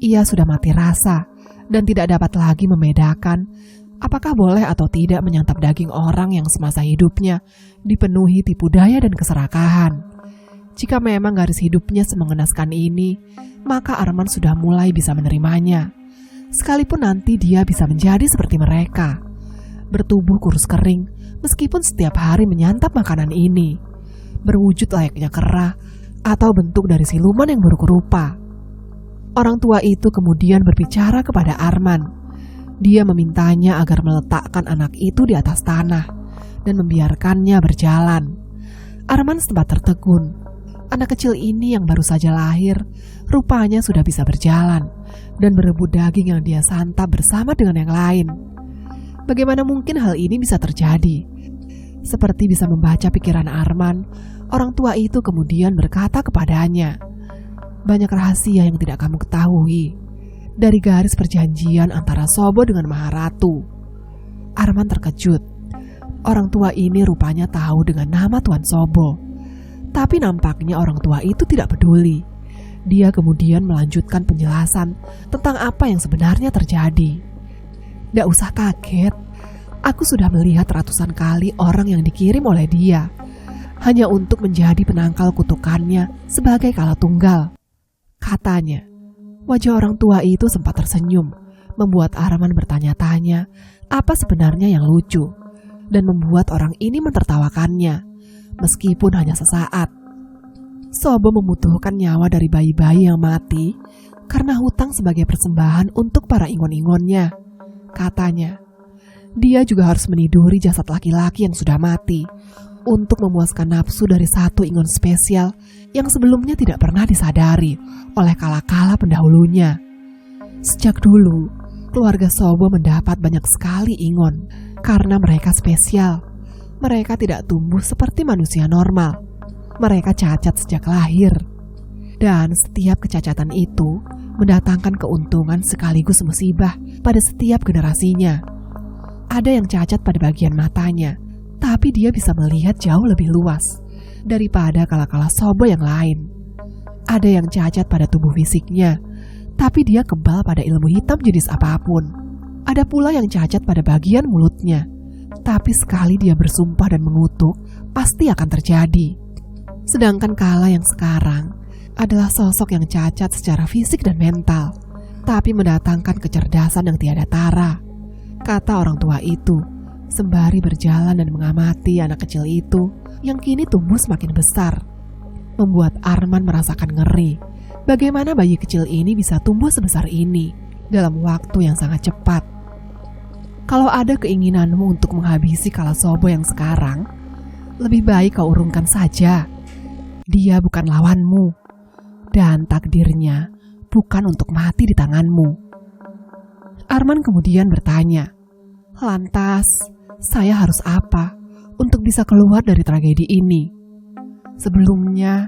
Ia sudah mati rasa dan tidak dapat lagi membedakan apakah boleh atau tidak menyantap daging orang yang semasa hidupnya dipenuhi tipu daya dan keserakahan. Jika memang garis hidupnya semengenaskan ini, maka Arman sudah mulai bisa menerimanya. Sekalipun nanti dia bisa menjadi seperti mereka, bertubuh kurus kering meskipun setiap hari menyantap makanan ini, berwujud layaknya kera atau bentuk dari siluman yang buruk rupa. Orang tua itu kemudian berbicara kepada Arman. Dia memintanya agar meletakkan anak itu di atas tanah dan membiarkannya berjalan. Arman sempat tertegun. Anak kecil ini yang baru saja lahir rupanya sudah bisa berjalan dan berebut daging yang dia santap bersama dengan yang lain. Bagaimana mungkin hal ini bisa terjadi? Seperti bisa membaca pikiran Arman, orang tua itu kemudian berkata kepadanya, "Banyak rahasia yang tidak kamu ketahui dari garis perjanjian antara Sobo dengan Maharatu." Arman terkejut. Orang tua ini rupanya tahu dengan nama Tuan Sobo. Tapi nampaknya orang tua itu tidak peduli. Dia kemudian melanjutkan penjelasan tentang apa yang sebenarnya terjadi. "Tidak usah kaget, aku sudah melihat ratusan kali orang yang dikirim oleh dia, hanya untuk menjadi penangkal kutukannya sebagai kala tunggal," katanya. Wajah orang tua itu sempat tersenyum, membuat Arman bertanya-tanya apa sebenarnya yang lucu, dan membuat orang ini mentertawakannya, meskipun hanya sesaat. Sobo membutuhkan nyawa dari bayi-bayi yang mati karena hutang sebagai persembahan untuk para ingon-ingonnya, katanya. Dia juga harus meniduri jasad laki-laki yang sudah mati untuk memuaskan nafsu dari satu ingon spesial yang sebelumnya tidak pernah disadari oleh kala-kala pendahulunya. Sejak dulu, keluarga Sobo mendapat banyak sekali ingon karena mereka spesial. Mereka tidak tumbuh seperti manusia normal. Mereka cacat sejak lahir. Dan setiap kecacatan itu mendatangkan keuntungan sekaligus musibah pada setiap generasinya. Ada yang cacat pada bagian matanya, tapi dia bisa melihat jauh lebih luas daripada kala-kala Sobo yang lain. Ada yang cacat pada tubuh fisiknya, tapi dia kebal pada ilmu hitam jenis apapun. Ada pula yang cacat pada bagian mulutnya, tapi sekali dia bersumpah dan mengutuk, pasti akan terjadi. Sedangkan Kala yang sekarang adalah sosok yang cacat secara fisik dan mental, tapi mendatangkan kecerdasan yang tiada tara. Kata orang tua itu, sembari berjalan dan mengamati anak kecil itu yang kini tumbuh semakin besar. Membuat Arman merasakan ngeri. Bagaimana bayi kecil ini bisa tumbuh sebesar ini dalam waktu yang sangat cepat. Kalau ada keinginanmu untuk menghabisi Kala Sobo yang sekarang, lebih baik kau urungkan saja. Dia bukan lawanmu, dan takdirnya bukan untuk mati di tanganmu. Arman kemudian bertanya, lantas saya harus apa untuk bisa keluar dari tragedi ini? Sebelumnya,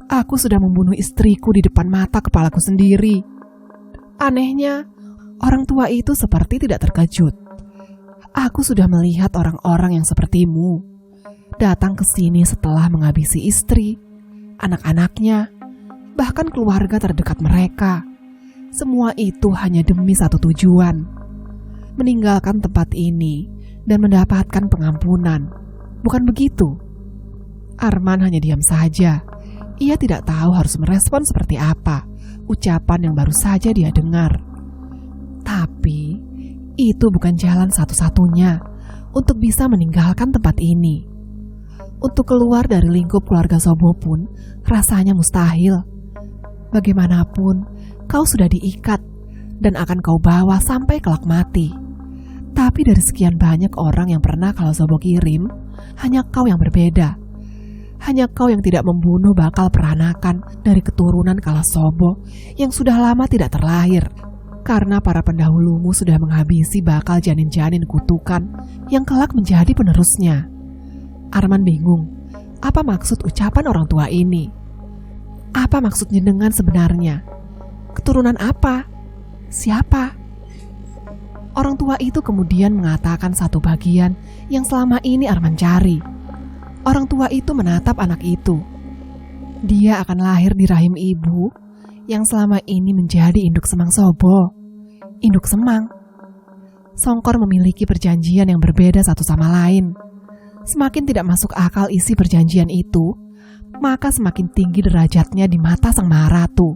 aku sudah membunuh istriku di depan mata kepalaku sendiri. Anehnya, orang tua itu seperti tidak terkejut. Aku sudah melihat orang-orang yang sepertimu datang ke sini setelah menghabisi istri, anak-anaknya, bahkan keluarga terdekat mereka. Semua itu hanya demi satu tujuan, meninggalkan tempat ini dan mendapatkan pengampunan. Bukan begitu? Arman hanya diam saja. Ia tidak tahu harus merespon seperti apa ucapan yang baru saja dia dengar. Tapi itu bukan jalan satu-satunya untuk bisa meninggalkan tempat ini. Untuk keluar dari lingkup keluarga Sobo pun rasanya mustahil. Bagaimanapun, kau sudah diikat dan akan kau bawa sampai kelak mati. Tapi dari sekian banyak orang yang pernah Kala Sobo kirim, hanya kau yang berbeda. Hanya kau yang tidak membunuh bakal peranakan dari keturunan Kala Sobo yang sudah lama tidak terlahir, karena para pendahulumu sudah menghabisi bakal janin-janin kutukan yang kelak menjadi penerusnya. Arman bingung, apa maksud ucapan orang tua ini? Apa maksud jenengan sebenarnya? Keturunan apa? Siapa? Orang tua itu kemudian mengatakan satu bagian yang selama ini Arman cari. Orang tua itu menatap anak itu. Dia akan lahir di rahim ibu yang selama ini menjadi induk semang Sobo. Induk semang. Songkor memiliki perjanjian yang berbeda satu sama lain. Semakin tidak masuk akal isi perjanjian itu, maka semakin tinggi derajatnya di mata Sang Maharatu,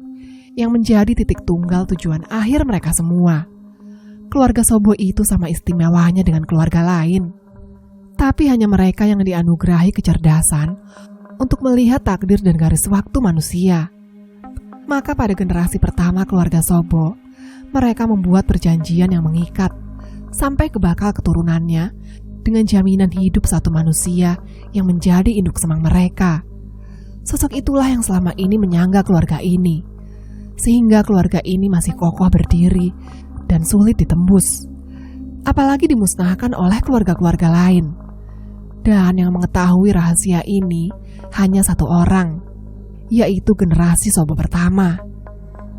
yang menjadi titik tunggal tujuan akhir mereka semua. Keluarga Sobo itu sama istimewanya dengan keluarga lain. Tapi hanya mereka yang dianugerahi kecerdasan untuk melihat takdir dan garis waktu manusia. Maka pada generasi pertama keluarga Sobo, mereka membuat perjanjian yang mengikat sampai ke bakal keturunannya dengan jaminan hidup satu manusia yang menjadi induk semang mereka. Sosok itulah yang selama ini menyangga keluarga ini, sehingga keluarga ini masih kokoh berdiri dan sulit ditembus, apalagi dimusnahkan oleh keluarga-keluarga lain. Dan yang mengetahui rahasia ini hanya satu orang, yaitu generasi Sobo pertama.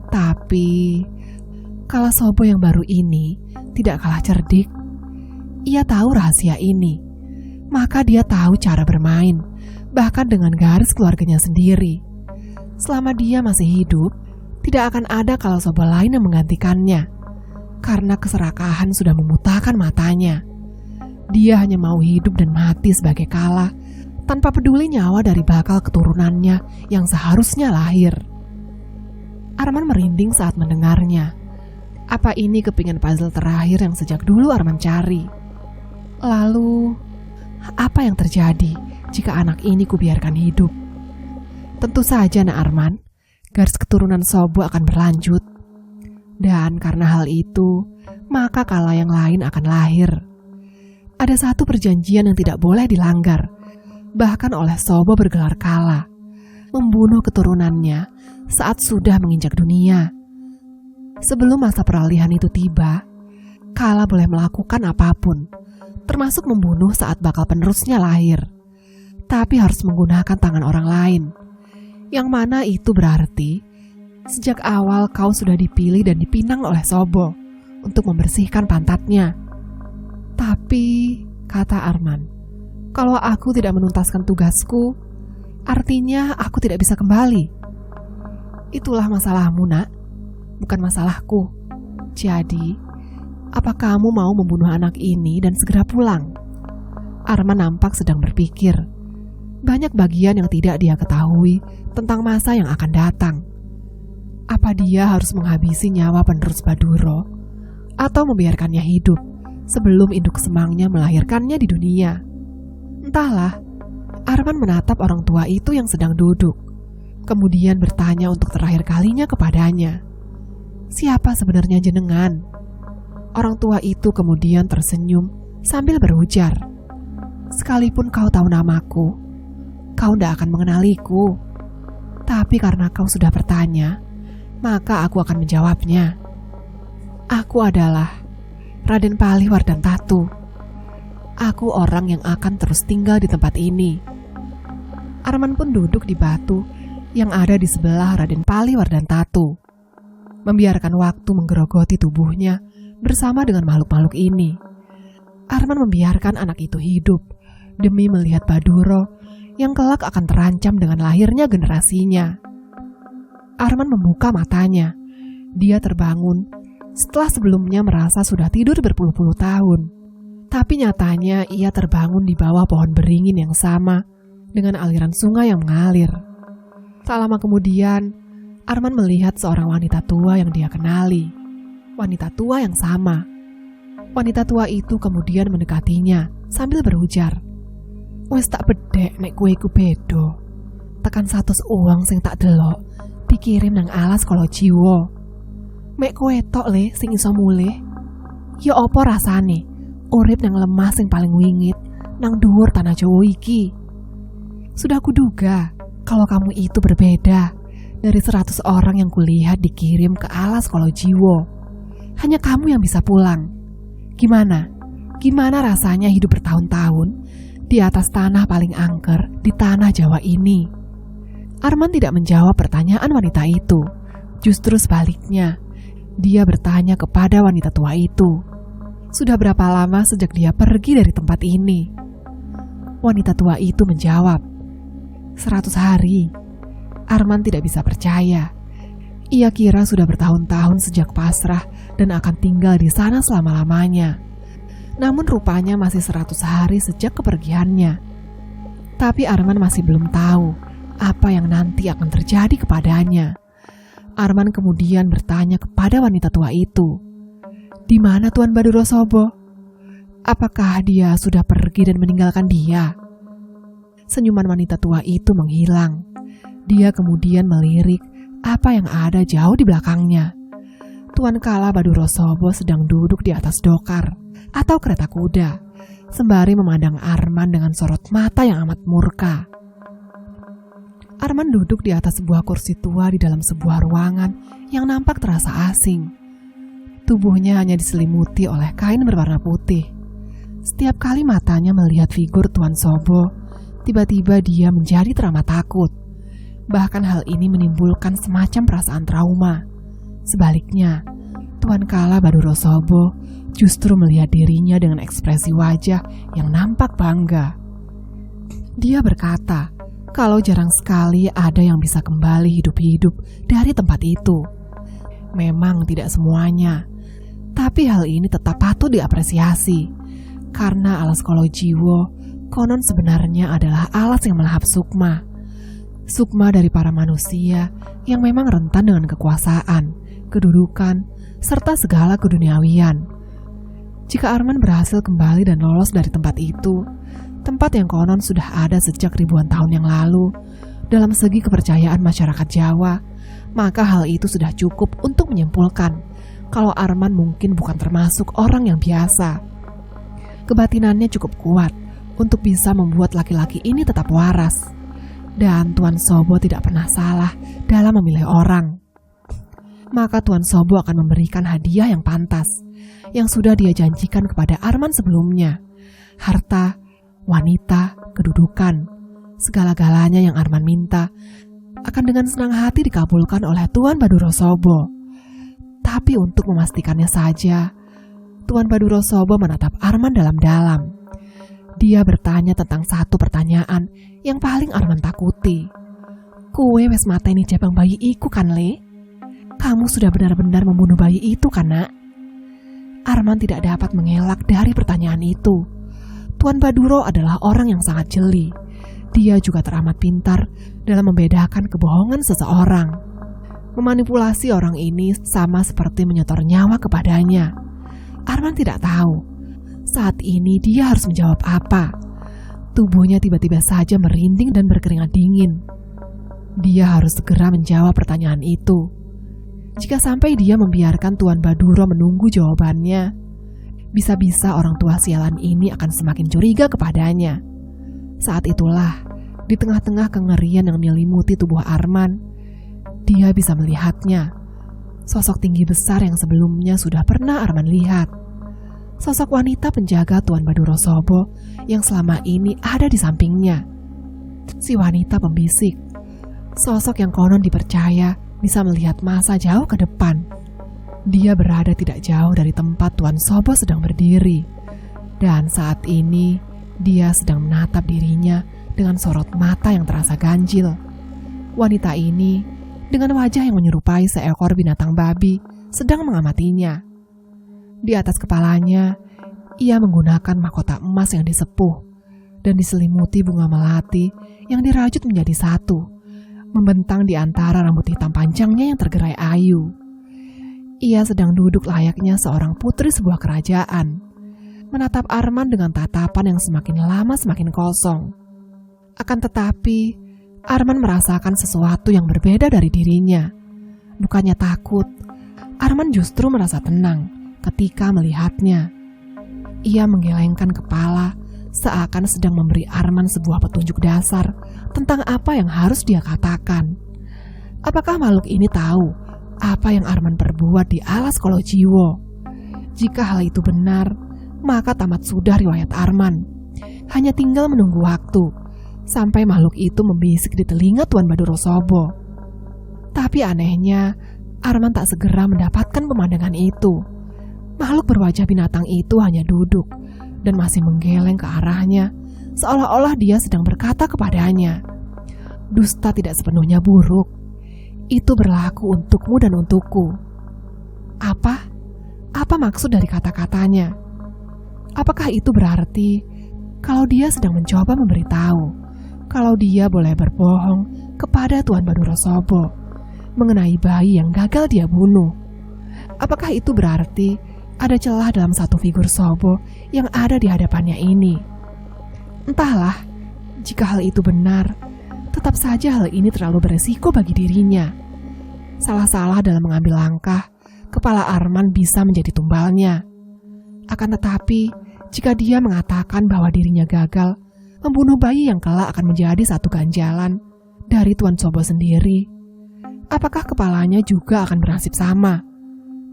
Tapi Kala Sobo yang baru ini tidak kalah cerdik. Ia tahu rahasia ini, maka dia tahu cara bermain, bahkan dengan garis keluarganya sendiri. Selama dia masih hidup, tidak akan ada Kala Sobo lain yang menggantikannya, karena keserakahan sudah memutakan matanya. Dia hanya mau hidup dan mati sebagai Kala, tanpa peduli nyawa dari bakal keturunannya yang seharusnya lahir. Arman merinding saat mendengarnya. Apa ini kepingan puzzle terakhir yang sejak dulu Arman cari? Lalu, apa yang terjadi jika anak ini kubiarkan hidup? Tentu saja, Nak Arman, garis keturunan Sobo akan berlanjut. Dan karena hal itu, maka Kala yang lain akan lahir. Ada satu perjanjian yang tidak boleh dilanggar, bahkan oleh Sobo bergelar Kala, membunuh keturunannya saat sudah menginjak dunia. Sebelum masa peralihan itu tiba, Kala boleh melakukan apapun, termasuk membunuh saat bakal penerusnya lahir, tapi harus menggunakan tangan orang lain. Yang mana itu berarti sejak awal kau sudah dipilih dan dipinang oleh Sobo untuk membersihkan pantatnya. Tapi, kata Arman, kalau aku tidak menuntaskan tugasku, artinya aku tidak bisa kembali. Itulah masalahmu, nak, bukan masalahku. Jadi, apa kamu mau membunuh anak ini dan segera pulang? Arman nampak sedang berpikir. Banyak bagian yang tidak dia ketahui tentang masa yang akan datang. Apa dia harus menghabisi nyawa penerus Baduro atau membiarkannya hidup sebelum induk semangnya melahirkannya di dunia? Entahlah. Arman menatap orang tua itu yang sedang duduk, kemudian bertanya untuk terakhir kalinya kepadanya, "Siapa sebenarnya jenengan?" Orang tua itu kemudian tersenyum sambil berujar, "Sekalipun kau tahu namaku, kau tidak akan mengenaliku. Tapi karena kau sudah bertanya, maka aku akan menjawabnya. Aku adalah Raden Pali Wardantatu. Aku orang yang akan terus tinggal di tempat ini." Arman pun duduk di batu yang ada di sebelah Raden Pali Wardantatu, membiarkan waktu menggerogoti tubuhnya bersama dengan makhluk-makhluk ini. Arman membiarkan anak itu hidup demi melihat Baduro yang kelak akan terancam dengan lahirnya generasinya. Arman membuka matanya. Dia terbangun setelah sebelumnya merasa sudah tidur berpuluh-puluh tahun. Tapi nyatanya ia terbangun di bawah pohon beringin yang sama dengan aliran sungai yang mengalir. Tak lama kemudian, Arman melihat seorang wanita tua yang dia kenali. Wanita tua yang sama. Wanita tua itu kemudian mendekatinya sambil berujar, "Wes tak bedek nek kue ku bedo. Tekan 100 uang sing tak delok dikirim nang alas kalau jiwa. Mek kowe tok le sing iso mulih. Ya apa rasane urip nang lemah sing paling wingit nang dhuwur tanah Jawa iki. Sudah kuduga kalau kamu itu berbeda dari 100 orang yang kulihat dikirim ke alas kalau jiwa. Hanya kamu yang bisa pulang. Gimana? Gimana rasanya hidup bertahun-tahun di atas tanah paling angker di tanah Jawa ini?" Arman tidak menjawab pertanyaan wanita itu. Justru sebaliknya, dia bertanya kepada wanita tua itu, sudah berapa lama sejak dia pergi dari tempat ini? Wanita tua itu menjawab, 100 hari. Arman tidak bisa percaya. Ia kira sudah bertahun-tahun sejak pasrah dan akan tinggal di sana selama-lamanya. Namun rupanya masih 100 hari sejak kepergiannya. Tapi Arman masih belum tahu apa yang nanti akan terjadi kepadanya. Arman kemudian bertanya kepada wanita tua itu, "Di mana Tuan Baduro Sobo? Apakah dia sudah pergi dan meninggalkan dia?" Senyuman wanita tua itu menghilang. Dia kemudian melirik apa yang ada jauh di belakangnya. Tuan Kala Baduro Sobo sedang duduk di atas dokar atau kereta kuda, sembari memandang Arman dengan sorot mata yang amat murka. Arman duduk di atas sebuah kursi tua di dalam sebuah ruangan yang nampak terasa asing. Tubuhnya hanya diselimuti oleh kain berwarna putih. Setiap kali matanya melihat figur Tuan Sobo, tiba-tiba dia menjadi teramat takut. Bahkan hal ini menimbulkan semacam perasaan trauma. Sebaliknya, Tuan Kala Baduro Sobo justru melihat dirinya dengan ekspresi wajah yang nampak bangga. Dia berkata kalau jarang sekali ada yang bisa kembali hidup-hidup dari tempat itu. Memang tidak semuanya, tapi hal ini tetap patut diapresiasi, karena alas kolo jiwo konon sebenarnya adalah alas yang melahap sukma. Sukma dari para manusia yang memang rentan dengan kekuasaan, kedudukan, serta segala keduniawian. Jika Arman berhasil kembali dan lolos dari tempat itu, tempat yang konon sudah ada sejak ribuan tahun yang lalu, dalam segi kepercayaan masyarakat Jawa, maka hal itu sudah cukup untuk menyimpulkan kalau Arman mungkin bukan termasuk orang yang biasa. Kebatinannya cukup kuat untuk bisa membuat laki-laki ini tetap waras. Dan Tuan Sobo tidak pernah salah dalam memilih orang. Maka Tuan Sobo akan memberikan hadiah yang pantas, yang sudah dia janjikan kepada Arman sebelumnya. Harta, wanita, kedudukan, segala-galanya yang Arman minta akan dengan senang hati dikabulkan oleh Tuan Baduro Sobo. Tapi untuk memastikannya saja, Tuan Baduro Sobo menatap Arman dalam-dalam. Dia bertanya tentang satu pertanyaan yang paling Arman takuti. Kue wes mateni jabang bayi iku kan, Le? Kamu sudah benar-benar membunuh bayi itu kan, Nak? Arman tidak dapat mengelak dari pertanyaan itu. Tuan Baduro adalah orang yang sangat jeli. Dia juga teramat pintar dalam membedakan kebohongan seseorang. Memanipulasi orang ini sama seperti menyetor nyawa kepadanya. Arman tidak tahu saat ini dia harus menjawab apa. Tubuhnya tiba-tiba saja merinding dan berkeringat dingin. Dia harus segera menjawab pertanyaan itu. Jika sampai dia membiarkan Tuan Baduro menunggu jawabannya, bisa-bisa orang tua sialan ini akan semakin curiga kepadanya. Saat itulah, di tengah-tengah kengerian yang menyelimuti tubuh Arman, dia bisa melihatnya. Sosok tinggi besar yang sebelumnya sudah pernah Arman lihat. Sosok wanita penjaga Tuan Baduro Sobo yang selama ini ada di sampingnya. Si wanita pembisik. Sosok yang konon dipercaya bisa melihat masa jauh ke depan. Dia berada tidak jauh dari tempat Tuan Sobo sedang berdiri. Dan saat ini, dia sedang menatap dirinya dengan sorot mata yang terasa ganjil. Wanita ini, dengan wajah yang menyerupai seekor binatang babi, sedang mengamatinya. Di atas kepalanya, ia menggunakan mahkota emas yang disepuh dan diselimuti bunga melati yang dirajut menjadi satu, membentang di antara rambut hitam panjangnya yang tergerai ayu. Ia sedang duduk layaknya seorang putri sebuah kerajaan, menatap Arman dengan tatapan yang semakin lama semakin kosong. Akan tetapi, Arman merasakan sesuatu yang berbeda dari dirinya. Bukannya takut, Arman justru merasa tenang ketika melihatnya. Ia menggelengkan kepala seakan sedang memberi Arman sebuah petunjuk dasar tentang apa yang harus dia katakan. Apakah makhluk ini tahu apa yang Arman perbuat di alas Kolojiwo? Jika hal itu benar, maka tamat sudah riwayat Arman. Hanya tinggal menunggu waktu sampai makhluk itu membisik di telinga Tuan Baduro Sobo. Tapi anehnya, Arman tak segera mendapatkan pemandangan itu. Makhluk berwajah binatang itu hanya duduk dan masih menggeleng ke arahnya, seolah-olah dia sedang berkata kepadanya, "Dusta tidak sepenuhnya buruk. Itu berlaku untukmu dan untukku." Apa? Apa maksud dari kata-katanya? Apakah itu berarti kalau dia sedang mencoba memberitahu kalau dia boleh berbohong kepada Tuan Baduro Sobo mengenai bayi yang gagal dia bunuh? Apakah itu berarti ada celah dalam satu figur Sobo yang ada di hadapannya ini? Entahlah, jika hal itu benar, tetap saja hal ini terlalu beresiko bagi dirinya. Salah-salah dalam mengambil langkah, kepala Arman bisa menjadi tumbalnya. Akan tetapi, jika dia mengatakan bahwa dirinya gagal membunuh bayi yang kelak akan menjadi satu ganjalan dari Tuan Sobo sendiri, apakah kepalanya juga akan bernasib sama,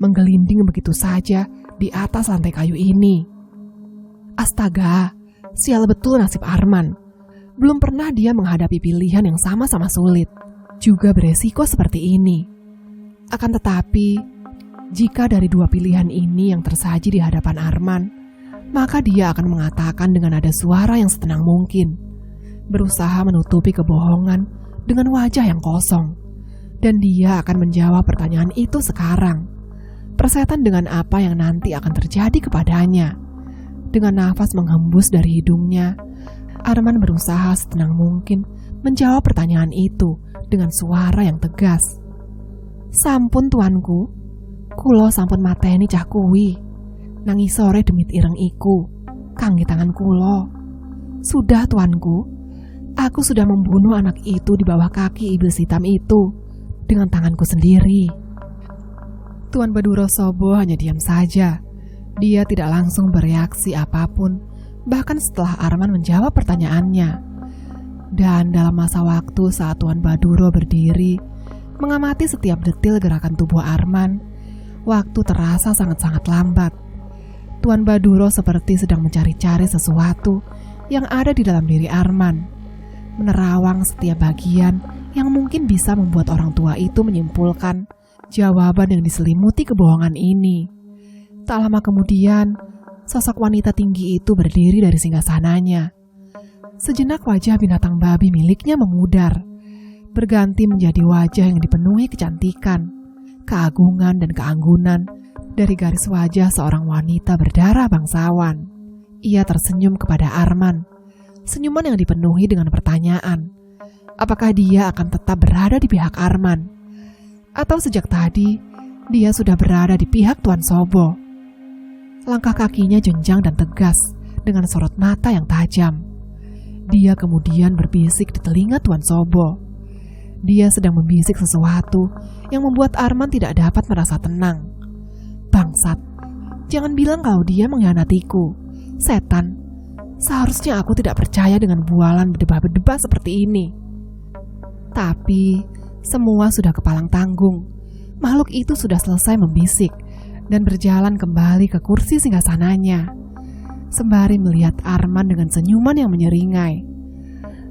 menggelinding begitu saja di atas lantai kayu ini? Astaga, sial betul nasib Arman. Belum pernah dia menghadapi pilihan yang sama-sama sulit, juga beresiko seperti ini. Akan tetapi, jika dari dua pilihan ini yang tersaji di hadapan Arman, maka dia akan mengatakan dengan nada suara yang setenang mungkin, berusaha menutupi kebohongan dengan wajah yang kosong. Dan dia akan menjawab pertanyaan itu sekarang, persetan dengan apa yang nanti akan terjadi kepadanya. Dengan nafas menghembus dari hidungnya, Arman berusaha setenang mungkin menjawab pertanyaan itu dengan suara yang tegas. "Sampun tuanku, kulo sampun mateni cah kuwi. Nangis sore demit ireng iku, kangge tangan kulo. Sudah tuanku, aku sudah membunuh anak itu di bawah kaki iblis hitam itu dengan tanganku sendiri." Tuan Baduro Sobo hanya diam saja. Dia tidak langsung bereaksi apapun, bahkan setelah Arman menjawab pertanyaannya. Dan dalam masa waktu saat Tuan Baduro berdiri, mengamati setiap detil gerakan tubuh Arman, waktu terasa sangat-sangat lambat. Tuan Baduro seperti sedang mencari-cari sesuatu yang ada di dalam diri Arman, menerawang setiap bagian yang mungkin bisa membuat orang tua itu menyimpulkan jawaban yang diselimuti kebohongan ini. Tak lama kemudian, sosok wanita tinggi itu berdiri dari singgasananya. Sejenak wajah binatang babi miliknya memudar. berganti menjadi wajah yang dipenuhi kecantikan, keagungan dan keanggunan dari garis wajah seorang wanita berdarah bangsawan. Ia tersenyum kepada Arman, senyuman yang dipenuhi dengan pertanyaan, apakah dia akan tetap berada di pihak Arman? Atau sejak tadi, dia sudah berada di pihak Tuan Sobo? Langkah kakinya jenjang dan tegas, dengan sorot mata yang tajam. Dia kemudian berbisik di telinga Tuan Sobo. Dia sedang membisik sesuatu yang membuat Arman tidak dapat merasa tenang. Bangsat, jangan bilang kalau dia mengkhianatiku. Setan, seharusnya aku tidak percaya dengan bualan berdebah-berdebah seperti ini. Tapi, semua sudah kepalang tanggung. Makhluk itu sudah selesai membisik dan berjalan kembali ke kursi singgasananya, sembari melihat Arman dengan senyuman yang menyeringai.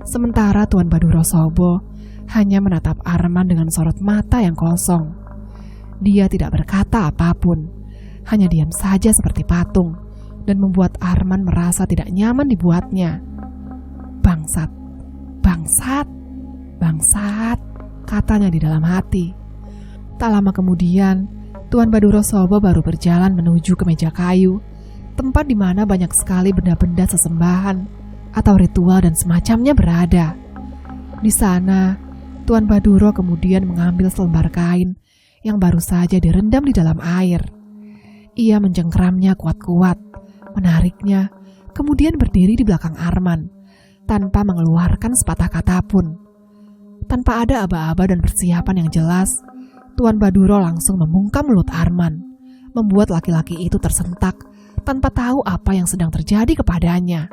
Sementara Tuan Baduro Sobo hanya menatap Arman dengan sorot mata yang kosong. Dia tidak berkata apapun, hanya diam saja seperti patung, dan membuat Arman merasa tidak nyaman dibuatnya. Bangsat, bangsat, bangsat, katanya di dalam hati. Tak lama kemudian, Tuan Baduro Sobo baru berjalan menuju ke meja kayu, tempat di mana banyak sekali benda-benda sesembahan atau ritual dan semacamnya berada. Di sana, Tuan Baduro kemudian mengambil selembar kain yang baru saja direndam di dalam air. Ia mencengkeramnya kuat-kuat, menariknya, kemudian berdiri di belakang Arman, tanpa mengeluarkan sepatah kata pun. Tanpa ada aba-aba dan persiapan yang jelas, Tuan Baduro langsung membungkam mulut Arman, membuat laki-laki itu tersentak tanpa tahu apa yang sedang terjadi kepadanya.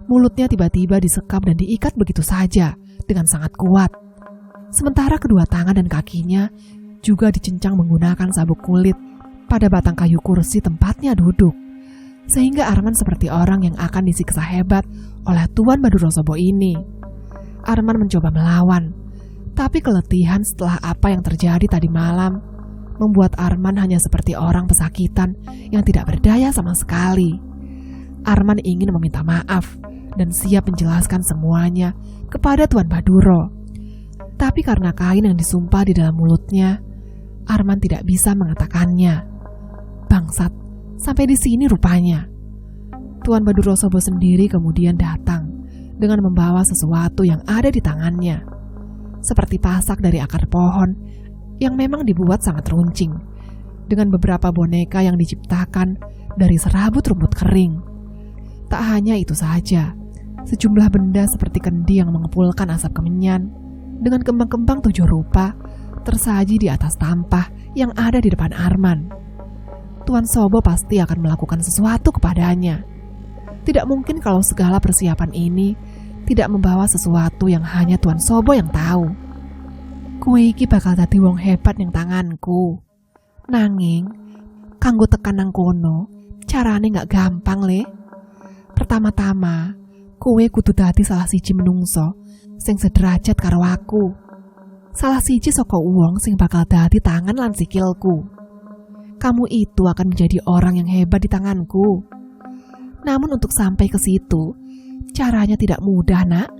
Mulutnya tiba-tiba disekam dan diikat begitu saja dengan sangat kuat. Sementara kedua tangan dan kakinya juga dicincang menggunakan sabuk kulit pada batang kayu kursi tempatnya duduk, sehingga Arman seperti orang yang akan disiksa hebat oleh Tuan Baduro Sobo ini. Arman mencoba melawan, tapi keletihan setelah apa yang terjadi tadi malam membuat Arman hanya seperti orang pesakitan yang tidak berdaya sama sekali. Arman ingin meminta maaf dan siap menjelaskan semuanya kepada Tuan Baduro. Tapi karena kain yang disumpah di dalam mulutnya, Arman tidak bisa mengatakannya. Bangsat, sampai di sini rupanya. Tuan Baduro Sobo sendiri kemudian datang dengan membawa sesuatu yang ada di tangannya, seperti pasak dari akar pohon yang memang dibuat sangat runcing, dengan beberapa boneka yang diciptakan dari serabut rumput kering. Tak hanya itu saja, sejumlah benda seperti kendi yang mengepulkan asap kemenyan dengan kembang-kembang 7 rupa tersaji di atas tampah yang ada di depan Arman. Tuan Sobo pasti akan melakukan sesuatu kepadanya. Tidak mungkin kalau segala persiapan ini tidak membawa sesuatu yang hanya Tuan Sobo yang tahu. Kue iki bakal dadi wong hebat ning tanganku. Nanging, kanggo tekan nang kono, carane gak gampang le. Pertama-tama, kue kudu dadi salah siji menungso sing sederajat karo aku. Salah siji saka wong sing bakal dadi tangan lan sikilku. Kamu itu akan menjadi orang yang hebat di tanganku. Namun untuk sampai ke situ, caranya tidak mudah, Nak.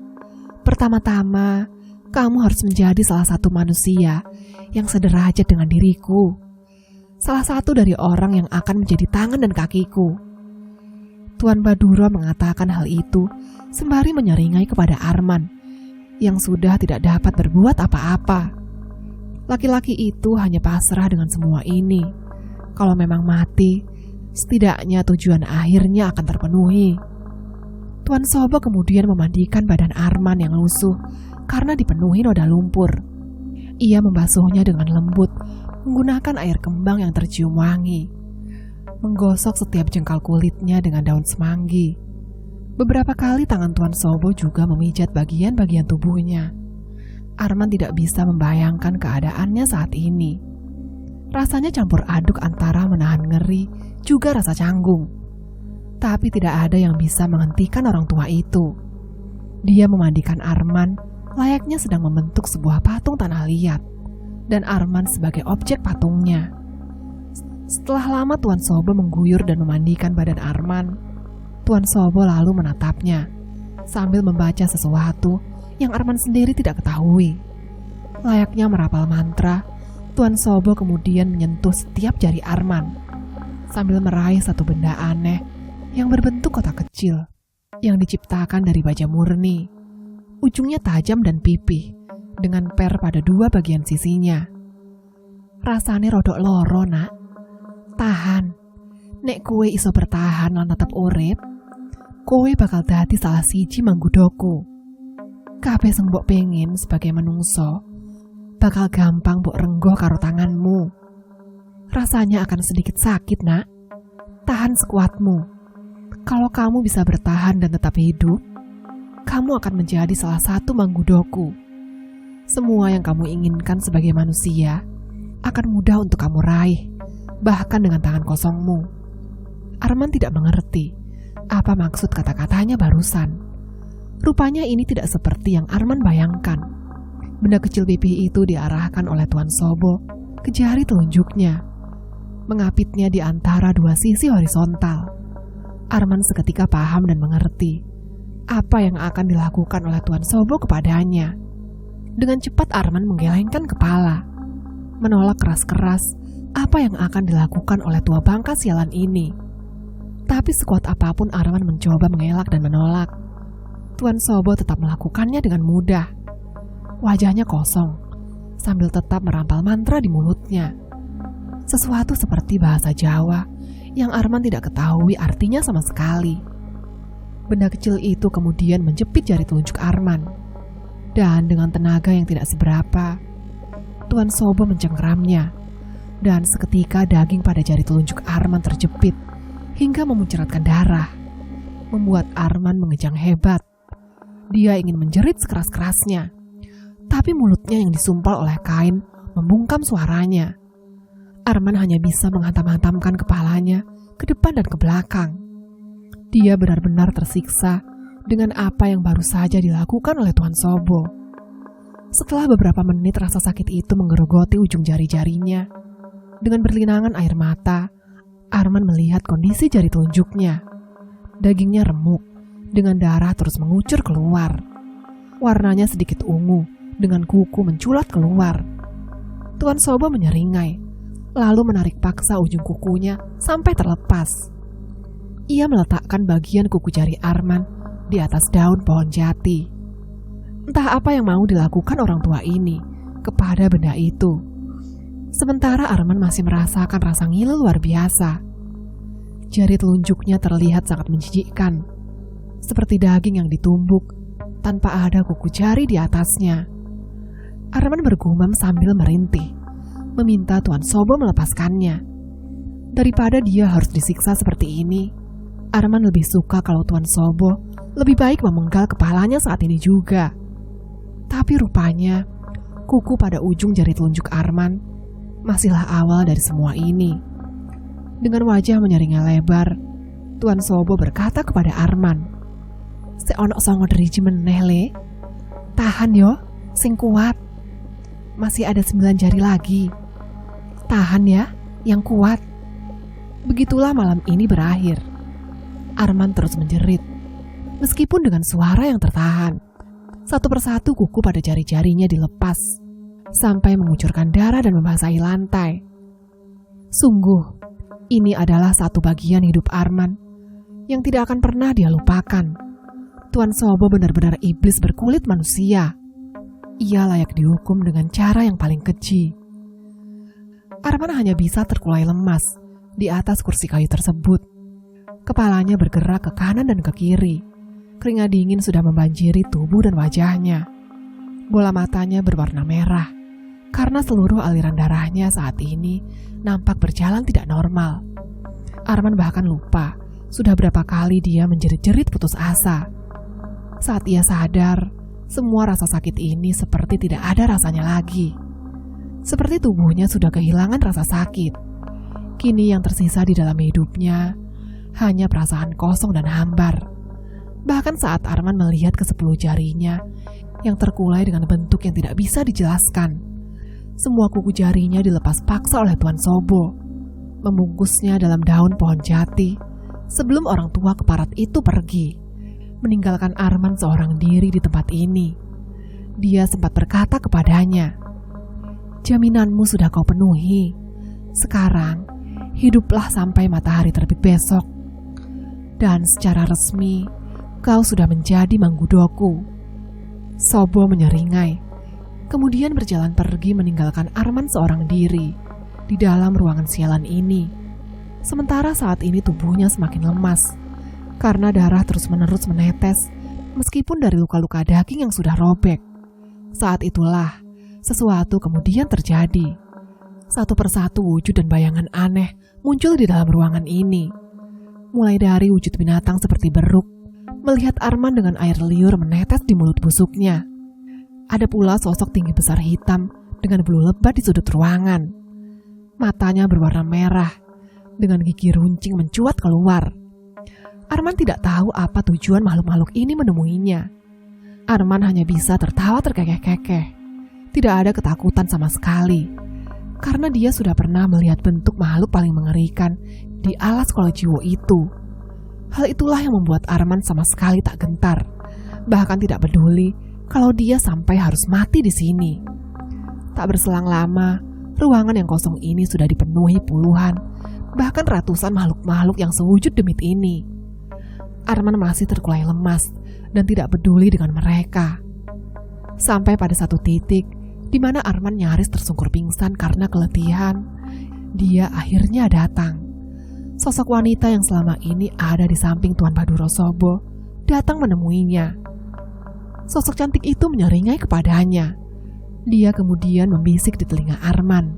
Pertama-tama, kamu harus menjadi salah satu manusia yang sederajat dengan diriku. Salah satu dari orang yang akan menjadi tangan dan kakiku. Tuan Baduro mengatakan hal itu sembari menyeringai kepada Arman yang sudah tidak dapat berbuat apa-apa. Laki-laki itu hanya pasrah dengan semua ini. Kalau memang mati, setidaknya tujuan akhirnya akan terpenuhi. Tuan Sobo kemudian memandikan badan Arman yang lusuh karena dipenuhi noda lumpur. Ia membasuhnya dengan lembut menggunakan air kembang yang tercium wangi, menggosok setiap jengkal kulitnya dengan daun semanggi. Beberapa kali tangan Tuan Sobo juga memijat bagian-bagian tubuhnya. Arman tidak bisa membayangkan keadaannya saat ini. Rasanya campur aduk antara menahan ngeri juga rasa canggung. Tapi tidak ada yang bisa menghentikan orang tua itu. Dia memandikan Arman layaknya sedang membentuk sebuah patung tanah liat, dan Arman sebagai objek patungnya. Setelah lama Tuan Sobo mengguyur dan memandikan badan Arman, Tuan Sobo lalu menatapnya sambil membaca sesuatu yang Arman sendiri tidak ketahui. Layaknya merapal mantra, Tuan Sobo kemudian menyentuh setiap jari Arman sambil meraih satu benda aneh yang berbentuk kotak kecil yang diciptakan dari baja murni. Ujungnya tajam dan pipih dengan per pada dua bagian sisinya. Rasane rodok loro, Nak. Tahan. Nek kowe iso bertahan lan tetep urip, kowe bakal dadi salah siji manggudoku. Kabeh sing mbok pengen sebagai menungso bakal gampang mbok renggoh karo tanganmu. Rasanya akan sedikit sakit, Nak. Tahan sekuatmu. Kalau kamu bisa bertahan dan tetap hidup, kamu akan menjadi salah satu manggudoku. Semua yang kamu inginkan sebagai manusia akan mudah untuk kamu raih, bahkan dengan tangan kosongmu. Arman tidak mengerti apa maksud kata-katanya barusan. Rupanya ini tidak seperti yang Arman bayangkan. Benda kecil pipih itu diarahkan oleh Tuan Sobo ke jari telunjuknya, mengapitnya di antara dua sisi horizontal. Arman seketika paham dan mengerti apa yang akan dilakukan oleh Tuan Sobo kepadanya. Dengan cepat Arman menggelengkan kepala, menolak keras-keras apa yang akan dilakukan oleh tua bangka sialan ini. Tapi sekuat apapun Arman mencoba mengelak dan menolak, Tuan Sobo tetap melakukannya dengan mudah. Wajahnya kosong, sambil tetap merampal mantra di mulutnya. Sesuatu seperti bahasa Jawa yang Arman tidak ketahui artinya sama sekali. Benda kecil itu kemudian menjepit jari telunjuk Arman. Dan dengan tenaga yang tidak seberapa, Tuan Sobo mencengkeramnya. Dan seketika daging pada jari telunjuk Arman terjepit hingga memuncratkan darah, membuat Arman mengejang hebat. Dia ingin menjerit sekeras-kerasnya, tapi mulutnya yang disumpal oleh kain membungkam suaranya. Arman hanya bisa menghantam-hantamkan kepalanya ke depan dan ke belakang. Dia benar-benar tersiksa dengan apa yang baru saja dilakukan oleh Tuan Sobo. Setelah beberapa menit rasa sakit itu menggerogoti ujung jari-jarinya. Dengan berlinangan air mata, Arman melihat kondisi jari telunjuknya. Dagingnya remuk, dengan darah terus mengucur keluar. Warnanya sedikit ungu, dengan kuku menculat keluar. Tuan Sobo menyeringai, lalu menarik paksa ujung kukunya sampai terlepas. Ia meletakkan bagian kuku jari Arman di atas daun pohon jati. Entah apa yang mau dilakukan orang tua ini kepada benda itu. Sementara Arman masih merasakan rasa ngilu luar biasa. Jari telunjuknya terlihat sangat menjijikkan, seperti daging yang ditumbuk tanpa ada kuku jari di atasnya. Arman bergumam sambil merintih, meminta Tuan Sobo melepaskannya. Daripada dia harus disiksa seperti ini, Arman lebih suka kalau Tuan Sobo lebih baik memenggal kepalanya saat ini juga. Tapi rupanya, kuku pada ujung jari telunjuk Arman masihlah awal dari semua ini. Dengan wajah menyeringai lebar, Tuan Sobo berkata kepada Arman, "Seonok songo driji meneh le. Tahan yo, sing kuat. Masih ada 9 jari lagi. Tahan ya, yang kuat." Begitulah malam ini berakhir. Arman terus menjerit, meskipun dengan suara yang tertahan. Satu persatu kuku pada jari-jarinya dilepas, sampai mengucurkan darah dan membasahi lantai. Sungguh, ini adalah satu bagian hidup Arman yang tidak akan pernah dia lupakan. Tuan Sobo benar-benar iblis berkulit manusia. Ia layak dihukum dengan cara yang paling keji. Arman hanya bisa terkulai lemas di atas kursi kayu tersebut. Kepalanya bergerak ke kanan dan ke kiri. Keringat dingin sudah membanjiri tubuh dan wajahnya. Bola matanya berwarna merah, karena seluruh aliran darahnya saat ini nampak berjalan tidak normal. Arman bahkan lupa sudah berapa kali dia menjerit-jerit putus asa. Saat ia sadar, semua rasa sakit ini seperti tidak ada rasanya lagi. Seperti tubuhnya sudah kehilangan rasa sakit. Kini yang tersisa di dalam hidupnya hanya perasaan kosong dan hambar. Bahkan saat Arman melihat ke-10 jarinya yang terkulai dengan bentuk yang tidak bisa dijelaskan, semua kuku jarinya dilepas paksa oleh Tuan Sobo, membungkusnya dalam daun pohon jati sebelum orang tua keparat itu pergi, meninggalkan Arman seorang diri di tempat ini. Dia sempat berkata kepadanya, Jaminanmu sudah kau penuhi. Sekarang, hiduplah sampai matahari terbit besok. Dan secara resmi, kau sudah menjadi manggudoku. Sobo menyeringai, kemudian berjalan pergi meninggalkan Arman seorang diri di dalam ruangan sialan ini. Sementara saat ini tubuhnya semakin lemas karena darah terus-menerus menetes meskipun dari luka-luka daging yang sudah robek. Saat itulah sesuatu kemudian terjadi. Satu persatu wujud dan bayangan aneh muncul di dalam ruangan ini. Mulai dari wujud binatang seperti beruk, melihat Arman dengan air liur menetes di mulut busuknya. Ada pula sosok tinggi besar hitam dengan bulu lebat di sudut ruangan. Matanya berwarna merah, dengan gigi runcing mencuat keluar. Arman tidak tahu apa tujuan makhluk-makhluk ini menemuinya. Arman hanya bisa tertawa terkekeh-kekeh. Tidak ada ketakutan sama sekali, karena dia sudah pernah melihat bentuk makhluk paling mengerikan di alas Kolojiwo itu. Hal itulah yang membuat Arman sama sekali tak gentar, bahkan tidak peduli kalau dia sampai harus mati di sini. Tak berselang lama, ruangan yang kosong ini sudah dipenuhi puluhan, bahkan ratusan makhluk-makhluk yang sewujud demit ini. Arman masih terkulai lemas dan tidak peduli dengan mereka. Sampai pada satu titik, di mana Arman nyaris tersungkur pingsan karena keletihan, dia akhirnya datang. Sosok wanita yang selama ini ada di samping Tuan Baduro Sobo datang menemuinya. Sosok cantik itu menyeringai kepadanya. Dia kemudian membisik di telinga Arman.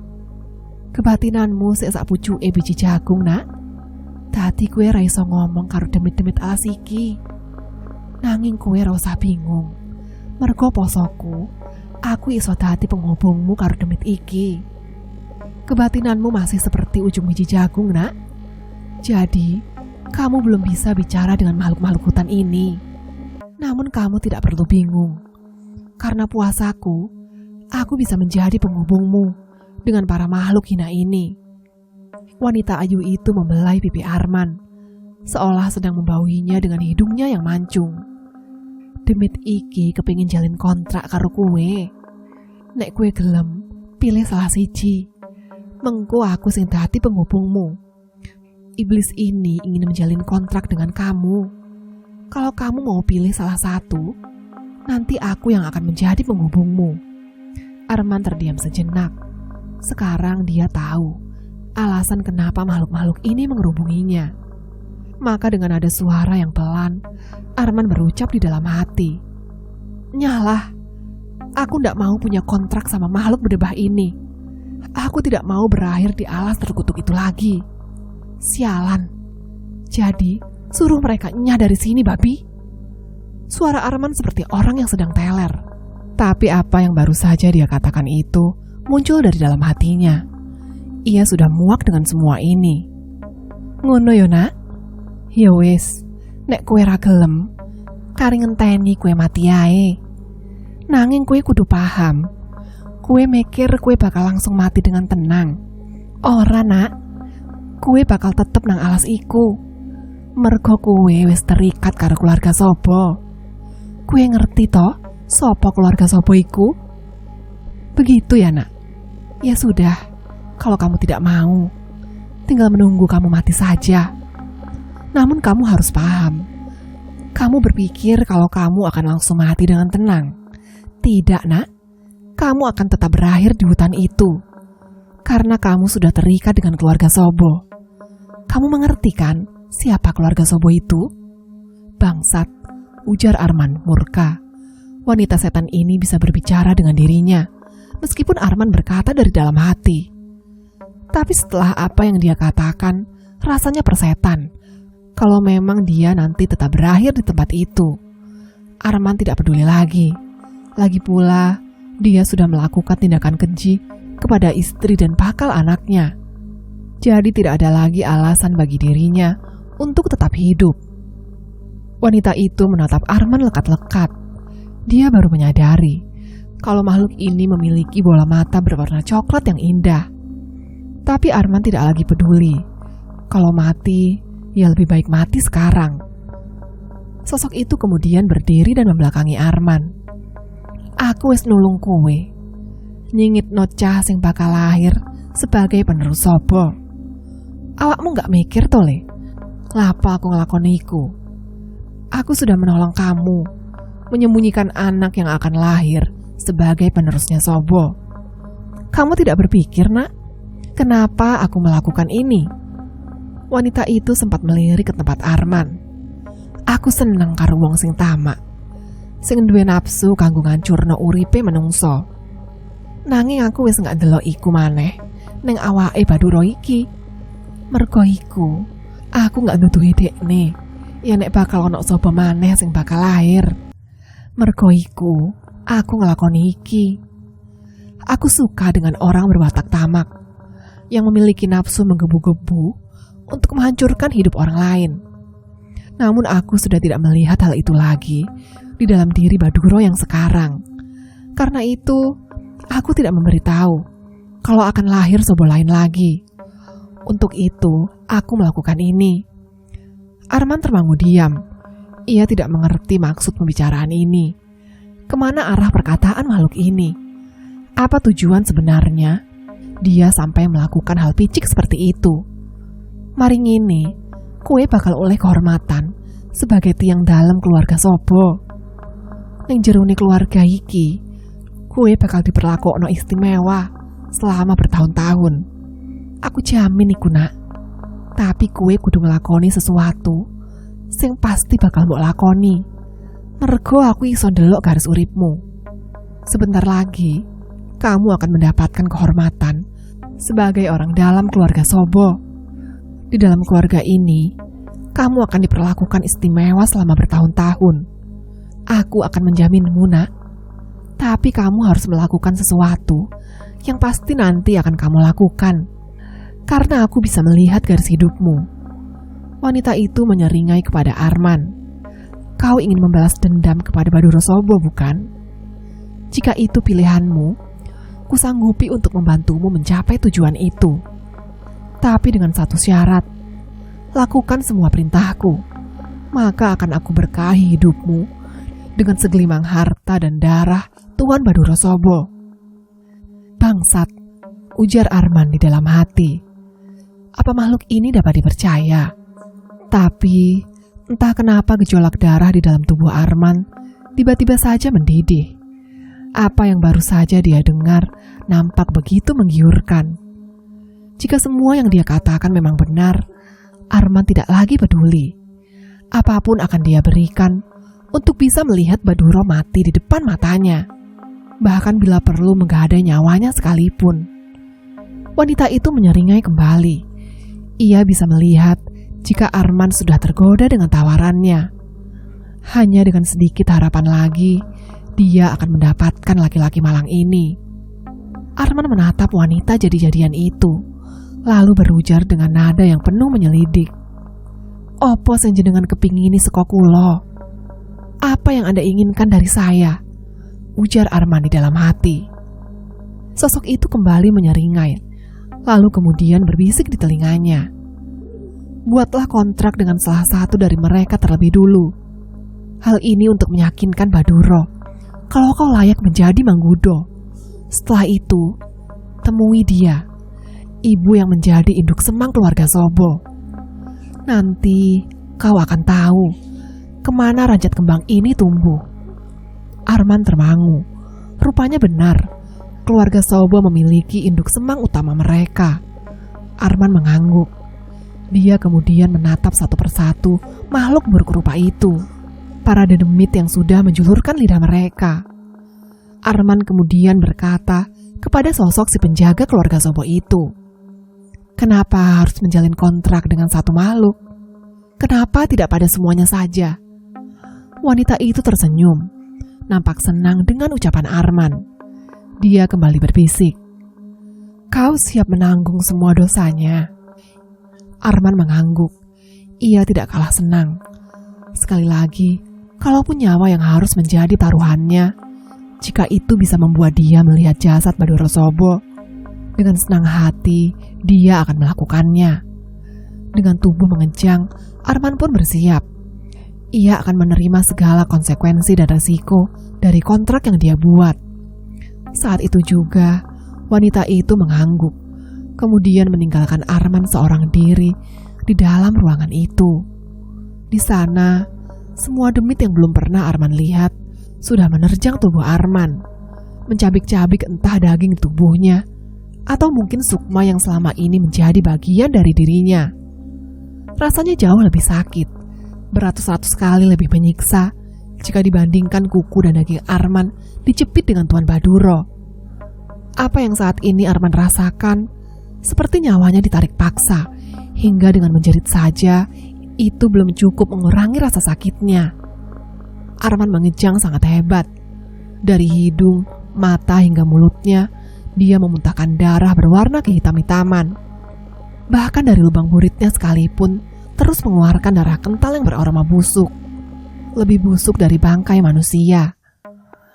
Kebatinanmu sesak pucuke biji jagung, nak. Tadi kue ra iso ngomong karo demit-demit alas iki. Nanging kue ra usah bingung. Mergo posoku, aku iso dadi penghubungmu karo demit iki. Kebatinanmu masih seperti ujung biji jagung, nak. Jadi, kamu belum bisa bicara dengan makhluk-makhluk hutan ini. Namun kamu tidak perlu bingung. Karena puasaku, aku bisa menjadi penghubungmu dengan para makhluk hina ini. Wanita ayu itu membelai pipi Arman, seolah sedang membauinya dengan hidungnya yang mancung. Demit iki kepingin jalin kontrak karo kue. Nek kue gelem, pilih salah siji. Mengko aku sing dadi penghubungmu. Iblis ini ingin menjalin kontrak dengan kamu. Kalau kamu mau pilih salah satu, nanti aku yang akan menjadi penghubungmu. Arman terdiam sejenak. Sekarang dia tahu alasan kenapa makhluk-makhluk ini mengerubunginya. Maka dengan nada suara yang pelan, Arman berucap di dalam hati, "Nyalah, aku tidak mau punya kontrak sama makhluk berdebah ini. Aku tidak mau berakhir di alas terkutuk itu lagi. Sialan. Jadi, suruh mereka nyah dari sini, babi." Suara Arman seperti orang yang sedang teler. Tapi apa yang baru saja dia katakan itu muncul dari dalam hatinya. Ia sudah muak dengan semua ini. "Ngono yo, nak? Ya wis, nek kue ra gelem, kari ngenteni kue mati ae. Nanging kue kudu paham. Kue mikir kue bakal langsung mati dengan tenang. Ora, nak. Kue bakal tetep nang alas iku. Mergo kue wis terikat karo keluarga Sobo. Kue ngerti toh, sopo keluarga Sobo iku? Begitu ya, nak? Ya sudah, kalau kamu tidak mau, tinggal menunggu kamu mati saja. Namun kamu harus paham, kamu berpikir kalau kamu akan langsung mati dengan tenang. Tidak, nak. Kamu akan tetap berakhir di hutan itu. Karena kamu sudah terikat dengan keluarga Sobo. Kamu mengerti kan siapa keluarga Sobo itu? Bangsat, ujar Arman murka. Wanita setan ini bisa berbicara dengan dirinya, meskipun Arman berkata dari dalam hati. Tapi setelah apa yang dia katakan, rasanya persetan. Kalau memang dia nanti tetap berakhir di tempat itu. Arman tidak peduli lagi. Lagi pula, dia sudah melakukan tindakan keji kepada istri dan bakal anaknya. Jadi tidak ada lagi alasan bagi dirinya untuk tetap hidup. Wanita itu menatap Arman lekat-lekat. Dia baru menyadari kalau makhluk ini memiliki bola mata berwarna coklat yang indah. Tapi Arman tidak lagi peduli. Kalau mati, ya lebih baik mati sekarang. Sosok itu kemudian berdiri dan membelakangi Arman. "Aku wis nulung kowe. nyingit nocah sing bakal lahir sebagai penerus Sobo. Awakmu gak mikir to le, lapa aku ngelakoni iku? Aku sudah menolong kamu menyembunyikan anak yang akan lahir sebagai penerusnya Sobo. Kamu tidak berpikir, nak, kenapa aku melakukan ini? Wanita itu sempat melirik ke tempat Arman. Aku seneng karo wong sing tamak, sing duwe nafsu kanggo ngancurno uripe menungso. Nanging aku wis gak ndelok iku maneh ning awake Badura iki. Mergo iku, aku gak nuduhi dekne yen nek bakal ana sapa maneh sing bakal lahir. Mergo iku, aku ngelakoni iki. Aku suka dengan orang berwatak tamak yang memiliki nafsu menggebu-gebu untuk menghancurkan hidup orang lain. Namun aku sudah tidak melihat hal itu lagi di dalam diri Badura yang sekarang. Karena itu, aku tidak memberitahu kalau akan lahir Sobo lain lagi. Untuk itu, aku melakukan ini. Arman termangu diam. Ia tidak mengerti maksud pembicaraan ini. Kemana arah perkataan makhluk ini? Apa tujuan sebenarnya dia sampai melakukan hal picik seperti itu? Mari ngene, kue bakal oleh kehormatan sebagai tiang dalam keluarga Sobo. Ning jerone keluarga iki, kue bakal diperlakukan istimewa selama bertahun-tahun. Aku jamin iku, nak. Tapi kue kudu ngelakoni sesuatu sing pasti bakal mbok lakoni. Mergo aku iso ndelok garis uripmu. Sebentar lagi, kamu akan mendapatkan kehormatan sebagai orang dalam keluarga Sobo. Di dalam keluarga ini, kamu akan diperlakukan istimewa selama bertahun-tahun. Aku akan menjaminmu, nak. Tapi kamu harus melakukan sesuatu yang pasti nanti akan kamu lakukan. Karena aku bisa melihat garis hidupmu. Wanita itu menyeringai kepada Arman. Kau ingin membalas dendam kepada Badura Sobo, bukan? Jika itu pilihanmu, kusanggupi untuk membantumu mencapai tujuan itu. Tapi dengan satu syarat, lakukan semua perintahku, maka akan aku berkahi hidupmu dengan segelimang harta dan darah Tuan Badura Sobo. Bangsat, ujar Arman di dalam hati. Apa makhluk ini dapat dipercaya? Tapi entah kenapa gejolak darah di dalam tubuh Arman tiba-tiba saja mendidih. Apa yang baru saja dia dengar nampak begitu menggiurkan. Jika semua yang dia katakan memang benar, Arman tidak lagi peduli. Apapun akan dia berikan untuk bisa melihat Badura mati di depan matanya. Bahkan bila perlu menggadai nyawanya sekalipun. Wanita itu menyeringai kembali. Ia bisa melihat jika Arman sudah tergoda dengan tawarannya. Hanya dengan sedikit harapan lagi, dia akan mendapatkan laki-laki malang ini. Arman menatap wanita jadi-jadian itu, lalu berujar dengan nada yang penuh menyelidik. Opo sing jenengan kepingini saka kula? Apa yang Anda inginkan dari saya? Ujar Arman di dalam hati. Sosok itu kembali menyeringai, lalu kemudian berbisik di telinganya. Buatlah kontrak dengan salah satu dari mereka terlebih dulu. Hal ini untuk meyakinkan Badura kalau kau layak menjadi Manggudo. Setelah itu, temui dia, ibu yang menjadi induk semang keluarga Sobo. Nanti kau akan tahu kemana ranjat kembang ini tumbuh. Arman termangu. Rupanya benar, keluarga Sobo memiliki induk semang utama mereka. Arman mengangguk. Dia kemudian menatap satu persatu makhluk buruk rupa itu, para dedemit yang sudah menjulurkan lidah mereka. Arman kemudian berkata kepada sosok si penjaga keluarga Sobo itu, "Kenapa harus menjalin kontrak dengan satu makhluk? Kenapa tidak pada semuanya saja?" Wanita itu tersenyum, nampak senang dengan ucapan Arman. Dia kembali berbisik, "Kau siap menanggung semua dosanya?" Arman mengangguk. Ia tidak kalah senang. Sekali lagi, kalaupun nyawa yang harus menjadi taruhannya, jika itu bisa membuat dia melihat jasad Badura Sobo, dengan senang hati dia akan melakukannya. Dengan tubuh mengejang, Arman pun bersiap. Ia akan menerima segala konsekuensi dan resiko dari kontrak yang dia buat. Saat itu juga, wanita itu mengangguk, kemudian meninggalkan Arman seorang diri di dalam ruangan itu. Di sana, semua demit yang belum pernah Arman lihat sudah menerjang tubuh Arman, mencabik-cabik entah daging tubuhnya, atau mungkin sukma yang selama ini menjadi bagian dari dirinya. Rasanya jauh lebih sakit, beratus-ratus kali lebih menyiksa jika dibandingkan kuku dan daging Arman dicepit dengan Tuan Baduro. Apa yang saat ini Arman rasakan, seperti nyawanya ditarik paksa, hingga dengan menjerit saja, itu belum cukup mengurangi rasa sakitnya. Arman mengejang sangat hebat. Dari hidung, mata hingga mulutnya, dia memuntahkan darah berwarna kehitam-hitaman. Bahkan dari lubang buritnya sekalipun, terus mengeluarkan darah kental yang beraroma busuk. Lebih busuk dari bangkai manusia.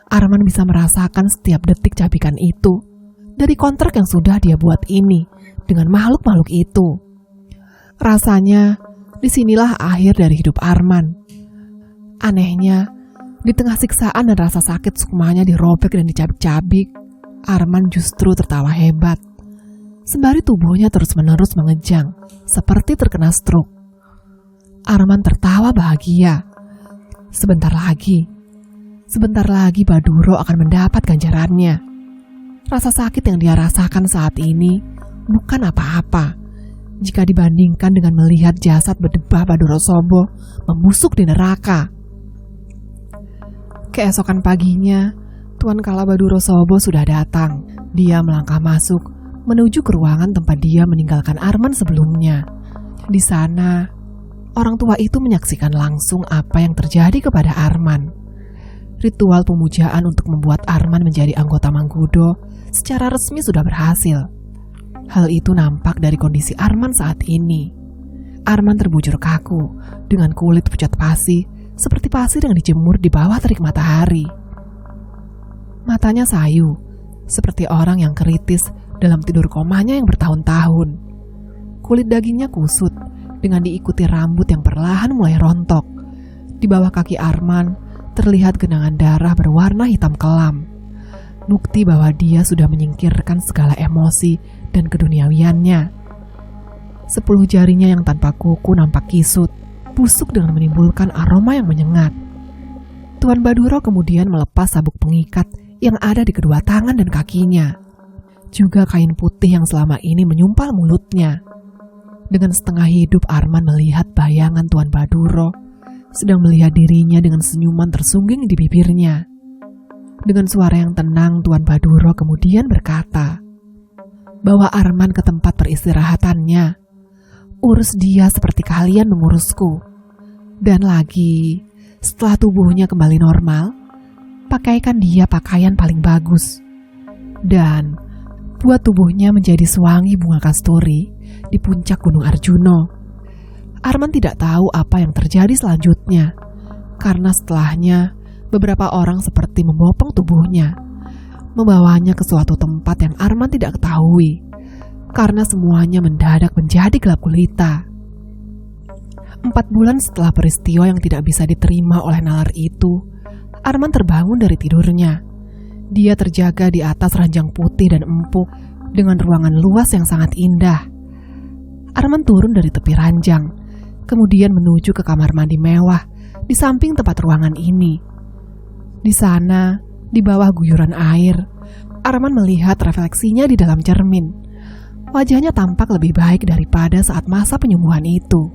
Arman bisa merasakan setiap detik cabikan itu dari kontrak yang sudah dia buat ini dengan makhluk-makhluk itu. Rasanya disinilah akhir dari hidup Arman. Anehnya, di tengah siksaan dan rasa sakit sukmanya dirobek dan dicabik-cabik, Arman justru tertawa hebat. Sembari tubuhnya terus-menerus mengejang, seperti terkena stroke. Arman tertawa bahagia. Sebentar lagi Baduro akan mendapat ganjarannya. Rasa sakit yang dia rasakan saat ini bukan apa-apa jika dibandingkan dengan melihat jasad berdebah Baduro Sobo membusuk di neraka. Keesokan paginya, Tuan Kala Baduro Sobo sudah datang. Dia melangkah masuk menuju ke ruangan tempat dia meninggalkan Arman sebelumnya. Di sana, orang tua itu menyaksikan langsung apa yang terjadi kepada Arman. Ritual pemujaan untuk membuat Arman menjadi anggota Mangkudo secara resmi sudah berhasil. Hal itu nampak dari kondisi Arman saat ini. Arman terbujur kaku dengan kulit pucat pasi seperti pasir yang dijemur di bawah terik matahari. Matanya sayu seperti orang yang kritis dalam tidur komanya yang bertahun-tahun. Kulit dagingnya kusut dengan diikuti rambut yang perlahan mulai rontok. Di bawah kaki Arman terlihat genangan darah berwarna hitam kelam. Bukti bahwa dia sudah menyingkirkan segala emosi dan keduniawiannya. 10 jarinya yang tanpa kuku nampak kisut, busuk dengan menimbulkan aroma yang menyengat. Tuan Baduro kemudian melepas sabuk pengikat yang ada di kedua tangan dan kakinya. Juga kain putih yang selama ini menyumpal mulutnya. Dengan setengah hidup Arman melihat bayangan Tuan Baduro sedang melihat dirinya dengan senyuman tersungging di bibirnya. Dengan suara yang tenang, Tuan Baduro kemudian berkata, "Bawa Arman ke tempat peristirahatannya. Urus dia seperti kalian mengurusku. Dan lagi, setelah tubuhnya kembali normal, pakaikan dia pakaian paling bagus. Dan buat tubuhnya menjadi sewangi bunga kasturi di puncak Gunung Arjuno." Arman tidak tahu apa yang terjadi selanjutnya, karena setelahnya beberapa orang seperti membopong tubuhnya, membawanya ke suatu tempat yang Arman tidak ketahui, karena semuanya mendadak menjadi gelap gulita. 4 bulan setelah peristiwa yang tidak bisa diterima oleh nalar itu, Arman terbangun dari tidurnya. Dia terjaga di atas ranjang putih dan empuk dengan ruangan luas yang sangat indah. Arman turun dari tepi ranjang, kemudian menuju ke kamar mandi mewah di samping tempat ruangan ini. Di sana, di bawah guyuran air, Arman melihat refleksinya di dalam cermin. Wajahnya tampak lebih baik daripada saat masa penyembuhan itu.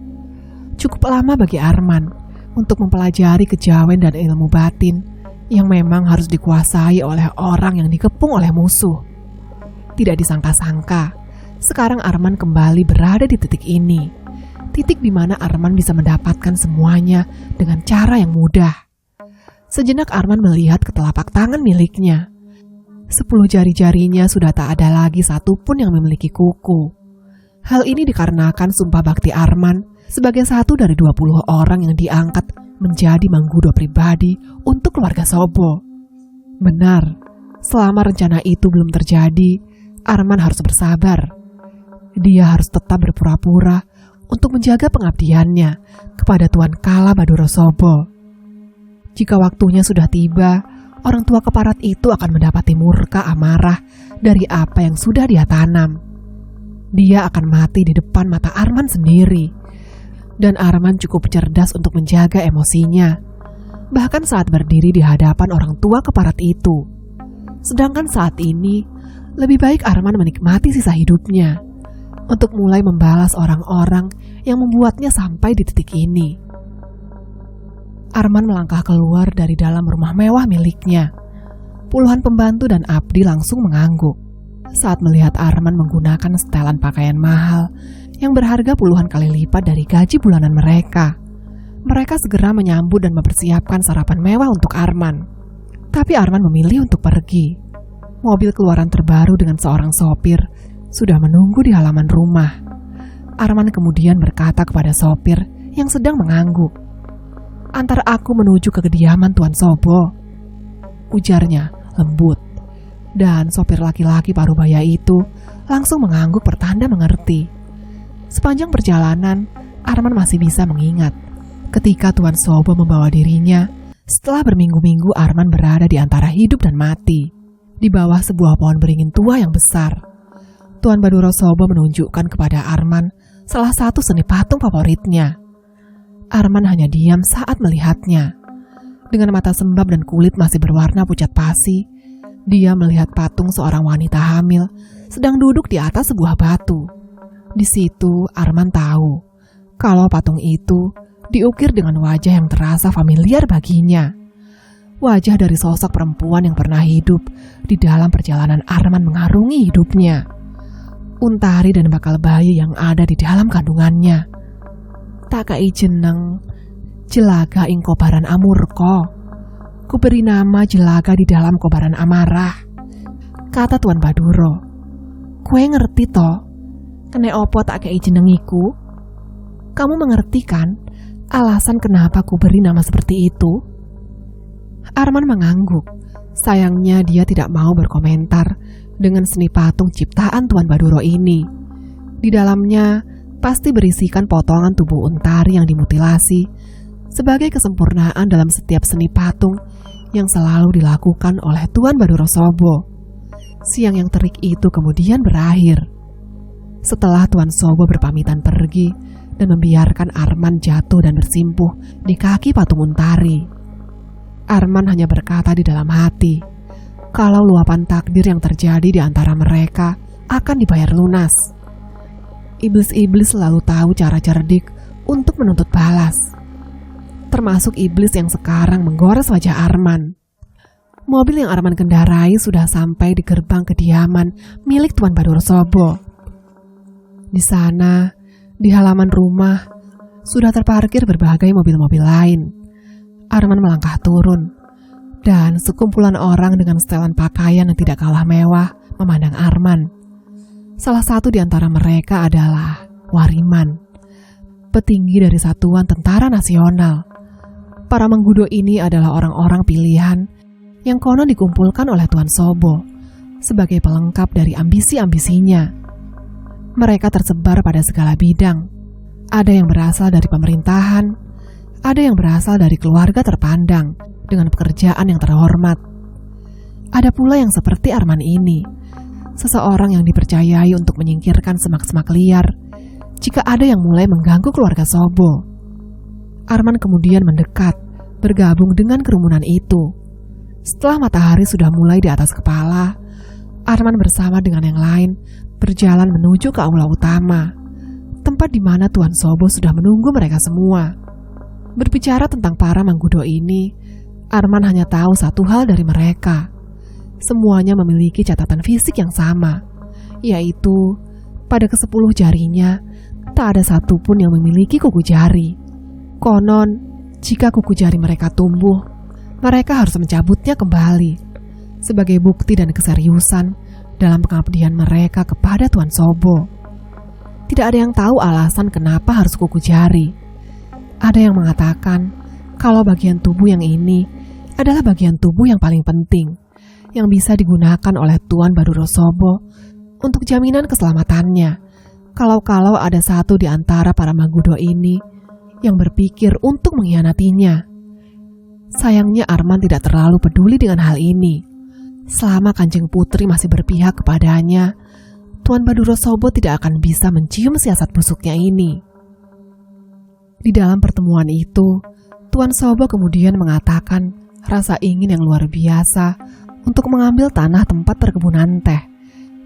Cukup lama bagi Arman untuk mempelajari kejawen dan ilmu batin yang memang harus dikuasai oleh orang yang dikepung oleh musuh. Tidak disangka-sangka, sekarang Arman kembali berada di titik ini. Titik di mana Arman bisa mendapatkan semuanya dengan cara yang mudah. Sejenak Arman melihat ke telapak tangan miliknya. 10 jari-jarinya sudah tak ada lagi satupun yang memiliki kuku. Hal ini dikarenakan sumpah bakti Arman sebagai satu dari 20 orang yang diangkat menjadi Mangkudo pribadi untuk keluarga Sobo. Benar, selama rencana itu belum terjadi, Arman harus bersabar. Dia harus tetap berpura-pura untuk menjaga pengabdiannya kepada Tuan Kala Baduro Sobo. Jika waktunya sudah tiba orang tua keparat itu akan mendapati murka amarah dari apa yang sudah dia tanam. Dia akan mati di depan mata Arman sendiri. Dan Arman cukup cerdas untuk menjaga emosinya, bahkan saat berdiri di hadapan orang tua keparat itu. Sedangkan saat ini, lebih baik Arman menikmati sisa hidupnya untuk mulai membalas orang-orang yang membuatnya sampai di titik ini. Arman melangkah keluar dari dalam rumah mewah miliknya. Puluhan pembantu dan abdi langsung mengangguk saat melihat Arman menggunakan setelan pakaian mahal yang berharga puluhan kali lipat dari gaji bulanan mereka. Mereka segera menyambut dan mempersiapkan sarapan mewah untuk Arman. Tapi Arman memilih untuk pergi. Mobil keluaran terbaru dengan seorang sopir sudah menunggu di halaman rumah. Arman kemudian berkata kepada sopir yang sedang mengangguk, "Antar aku menuju ke kediaman Tuan Sobo," ujarnya lembut. Dan sopir laki-laki parubaya itu langsung mengangguk pertanda mengerti. Sepanjang perjalanan, Arman masih bisa mengingat ketika Tuan Sobo membawa dirinya setelah berminggu-minggu Arman berada di antara hidup dan mati, di bawah sebuah pohon beringin tua yang besar. Tuan Baduro Sobo menunjukkan kepada Arman salah satu seni patung favoritnya. Arman hanya diam saat melihatnya. Dengan mata sembab dan kulit masih berwarna pucat pasi, dia melihat patung seorang wanita hamil sedang duduk di atas sebuah batu. Di situ Arman tahu kalau patung itu diukir dengan wajah yang terasa familiar baginya. Wajah dari sosok perempuan yang pernah hidup di dalam perjalanan Arman mengarungi hidupnya. Untari dan bakal bayi yang ada di dalam kandungannya. Tak kai jeneng, jelaga ing kobaran amurko. Kuberi nama jelaga di dalam kobaran amarah, kata Tuan Baduro. Kue ngerti toh? Kene opo tak kei jenengiku? Kamu mengerti kan alasan kenapa ku beri nama seperti itu? Arman mengangguk. Sayangnya dia tidak mau berkomentar dengan seni patung ciptaan Tuan Baduro ini. Di dalamnya pasti berisikan potongan tubuh Untari yang dimutilasi sebagai kesempurnaan dalam setiap seni patung yang selalu dilakukan oleh Tuan Baduro Sobo. Siang yang terik itu kemudian berakhir. Setelah Tuan Sobo berpamitan pergi dan membiarkan Arman jatuh dan bersimpuh di kaki patung Untari, Arman hanya berkata di dalam hati kalau luapan takdir yang terjadi di antara mereka akan dibayar lunas. Iblis-iblis selalu tahu cara cerdik untuk menuntut balas, termasuk iblis yang sekarang menggores wajah Arman. Mobil yang Arman kendarai sudah sampai di gerbang kediaman milik Tuan Baduro Sobo. Di sana, di halaman rumah, sudah terparkir berbagai mobil-mobil lain. Arman melangkah turun, dan sekumpulan orang dengan setelan pakaian yang tidak kalah mewah memandang Arman. Salah satu di antara mereka adalah Wariman, petinggi dari Satuan Tentara Nasional. Para menggudo ini adalah orang-orang pilihan yang konon dikumpulkan oleh Tuan Sobo sebagai pelengkap dari ambisi-ambisinya. Mereka tersebar pada segala bidang. Ada yang berasal dari pemerintahan, ada yang berasal dari keluarga terpandang dengan pekerjaan yang terhormat. Ada pula yang seperti Arman ini, seseorang yang dipercayai untuk menyingkirkan semak-semak liar jika ada yang mulai mengganggu keluarga Sobo. Arman kemudian mendekat, bergabung dengan kerumunan itu. Setelah matahari sudah mulai di atas kepala, Arman bersama dengan yang lain berjalan menuju ke aula utama, tempat di mana Tuan Sobo sudah menunggu mereka semua. Berbicara tentang para manggudo ini, Arman hanya tahu satu hal dari mereka. Semuanya memiliki catatan fisik yang sama, yaitu pada ke-10 jarinya tak ada satupun yang memiliki kuku jari. Konon, jika kuku jari mereka tumbuh, mereka harus mencabutnya kembali sebagai bukti dan keseriusan dalam pengabdian mereka kepada Tuan Sobo. Tidak ada yang tahu alasan kenapa harus kuku jari. Ada yang mengatakan kalau bagian tubuh yang ini adalah bagian tubuh yang paling penting, yang bisa digunakan oleh Tuan Baduro Sobo untuk jaminan keselamatannya. Kalau-kalau ada satu di antara para manggudo ini yang berpikir untuk mengkhianatinya. Sayangnya Arman tidak terlalu peduli dengan hal ini. Selama Kanjeng Putri masih berpihak kepadanya, Tuan Baduro Sobo tidak akan bisa mencium siasat busuknya ini. Di dalam pertemuan itu, Tuan Sobo kemudian mengatakan rasa ingin yang luar biasa untuk mengambil tanah tempat perkebunan teh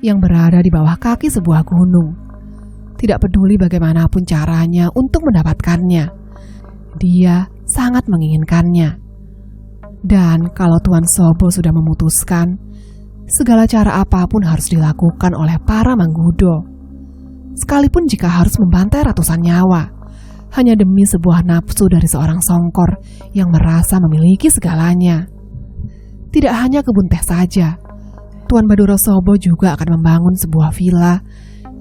yang berada di bawah kaki sebuah gunung. Tidak peduli bagaimanapun caranya untuk mendapatkannya, dia sangat menginginkannya. Dan kalau Tuan Sobo sudah memutuskan, segala cara apapun harus dilakukan oleh para manggudo. Sekalipun jika harus membantai ratusan nyawa, hanya demi sebuah nafsu dari seorang songkor yang merasa memiliki segalanya. Tidak hanya kebun teh saja, Tuan Baduro Sobo juga akan membangun sebuah villa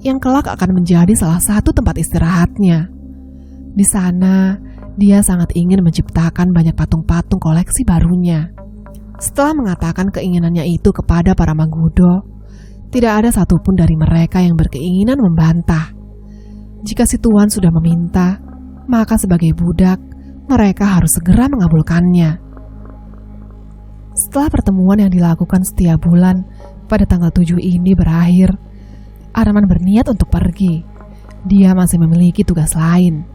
yang kelak akan menjadi salah satu tempat istirahatnya. Di sana, dia sangat ingin menciptakan banyak patung-patung koleksi barunya. Setelah mengatakan keinginannya itu kepada para manggudo, tidak ada satupun dari mereka yang berkeinginan membantah. Jika si tuan sudah meminta, maka sebagai budak, mereka harus segera mengabulkannya. Setelah pertemuan yang dilakukan setiap bulan pada tanggal 7 ini berakhir, Arman berniat untuk pergi. Dia masih memiliki tugas lain.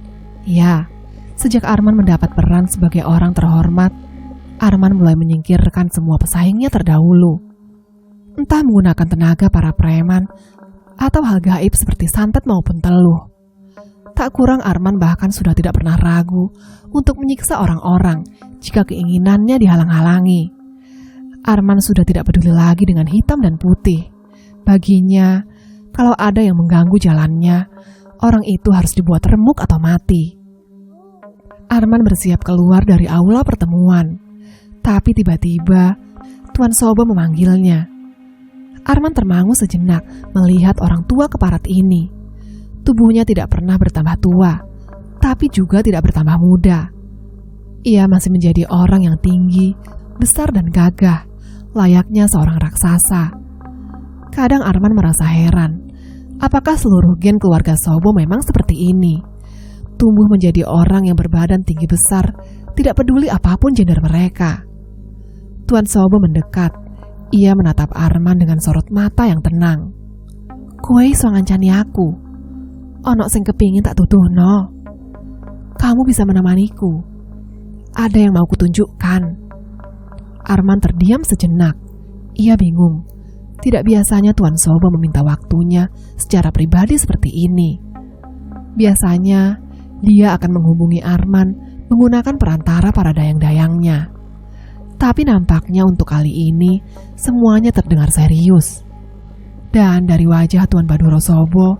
Ya, sejak Arman mendapat peran sebagai orang terhormat, Arman mulai menyingkirkan semua pesaingnya terdahulu. Entah menggunakan tenaga para preman atau hal gaib seperti santet maupun teluh. Tak kurang Arman bahkan sudah tidak pernah ragu untuk menyiksa orang-orang jika keinginannya dihalang-halangi. Arman sudah tidak peduli lagi dengan hitam dan putih. Baginya, kalau ada yang mengganggu jalannya, orang itu harus dibuat remuk atau mati. Arman bersiap keluar dari aula pertemuan, tapi tiba-tiba Tuan Sobo memanggilnya. Arman termangu sejenak melihat orang tua keparat ini. Tubuhnya tidak pernah bertambah tua, tapi juga tidak bertambah muda. Ia masih menjadi orang yang tinggi, besar dan gagah, layaknya seorang raksasa. Kadang Arman merasa heran, apakah seluruh gen keluarga Sobo memang seperti ini? Tumbuh menjadi orang yang berbadan tinggi besar, tidak peduli apapun gender mereka. Tuan Sobo mendekat. Ia menatap Arman dengan sorot mata yang tenang. "Kowe iso ngancani aku. Ono sing kepingin tak tuduhno. Kamu bisa menemaniku. Ada yang mau kutunjukkan." Arman terdiam sejenak. Ia bingung. Tidak biasanya Tuan Sobo meminta waktunya secara pribadi seperti ini. Biasanya dia akan menghubungi Arman menggunakan perantara para dayang-dayangnya. Tapi nampaknya untuk kali ini semuanya terdengar serius. Dan dari wajah Tuan Baduro Sobo,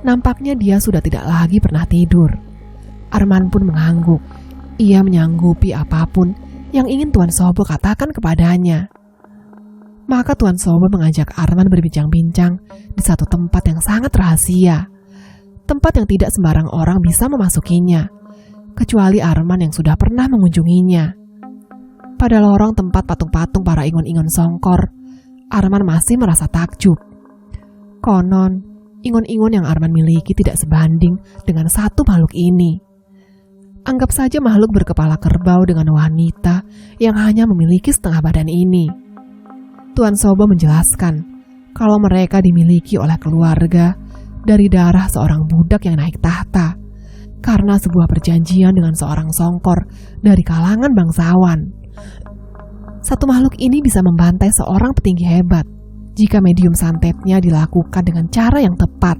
nampaknya dia sudah tidak lagi pernah tidur. Arman pun mengangguk. Ia menyanggupi apapun yang ingin Tuan Sobo katakan kepadanya. Maka Tuan Sobo mengajak Arman berbincang-bincang di satu tempat yang sangat rahasia. Tempat yang tidak sembarang orang bisa memasukinya, kecuali Arman yang sudah pernah mengunjunginya. Pada lorong tempat patung-patung para ingon-ingon songkor, Arman masih merasa takjub. Konon, ingon-ingon yang Arman miliki tidak sebanding dengan satu makhluk ini. Anggap saja makhluk berkepala kerbau dengan wanita yang hanya memiliki setengah badan ini. Tuan Sobo menjelaskan kalau mereka dimiliki oleh keluarga dari darah seorang budak yang naik tahta karena sebuah perjanjian dengan seorang songkor dari kalangan bangsawan. Satu makhluk ini bisa membantai seorang petinggi hebat jika medium santetnya dilakukan dengan cara yang tepat.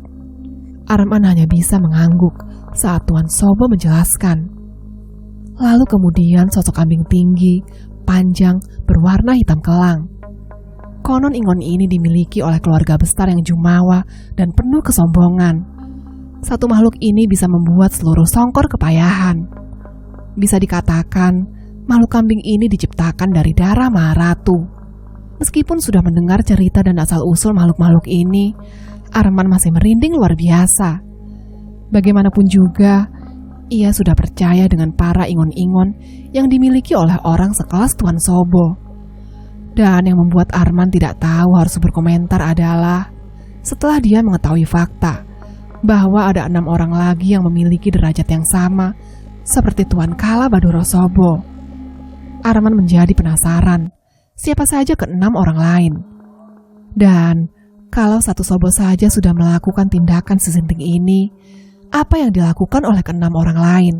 Arman hanya bisa mengangguk saat Tuan Sobo menjelaskan. Lalu kemudian sosok kambing tinggi, panjang, berwarna hitam kelang. Konon ingon ini dimiliki oleh keluarga besar yang jumawa dan penuh kesombongan. Satu makhluk ini bisa membuat seluruh songkor kepayahan. Bisa dikatakan, makhluk kambing ini diciptakan dari darah Maharatu. Meskipun sudah mendengar cerita dan asal-usul makhluk-makhluk ini, Arman masih merinding luar biasa. Bagaimanapun juga, ia sudah percaya dengan para ingon-ingon yang dimiliki oleh orang sekelas Tuan Sobo. Dan yang membuat Arman tidak tahu harus berkomentar adalah setelah dia mengetahui fakta bahwa ada 6 orang lagi yang memiliki derajat yang sama seperti Tuan Kala Baduro Sobo. Arman menjadi penasaran siapa saja keenam orang lain. Dan kalau satu Sobo saja sudah melakukan tindakan sesinting ini, apa yang dilakukan oleh keenam orang lain?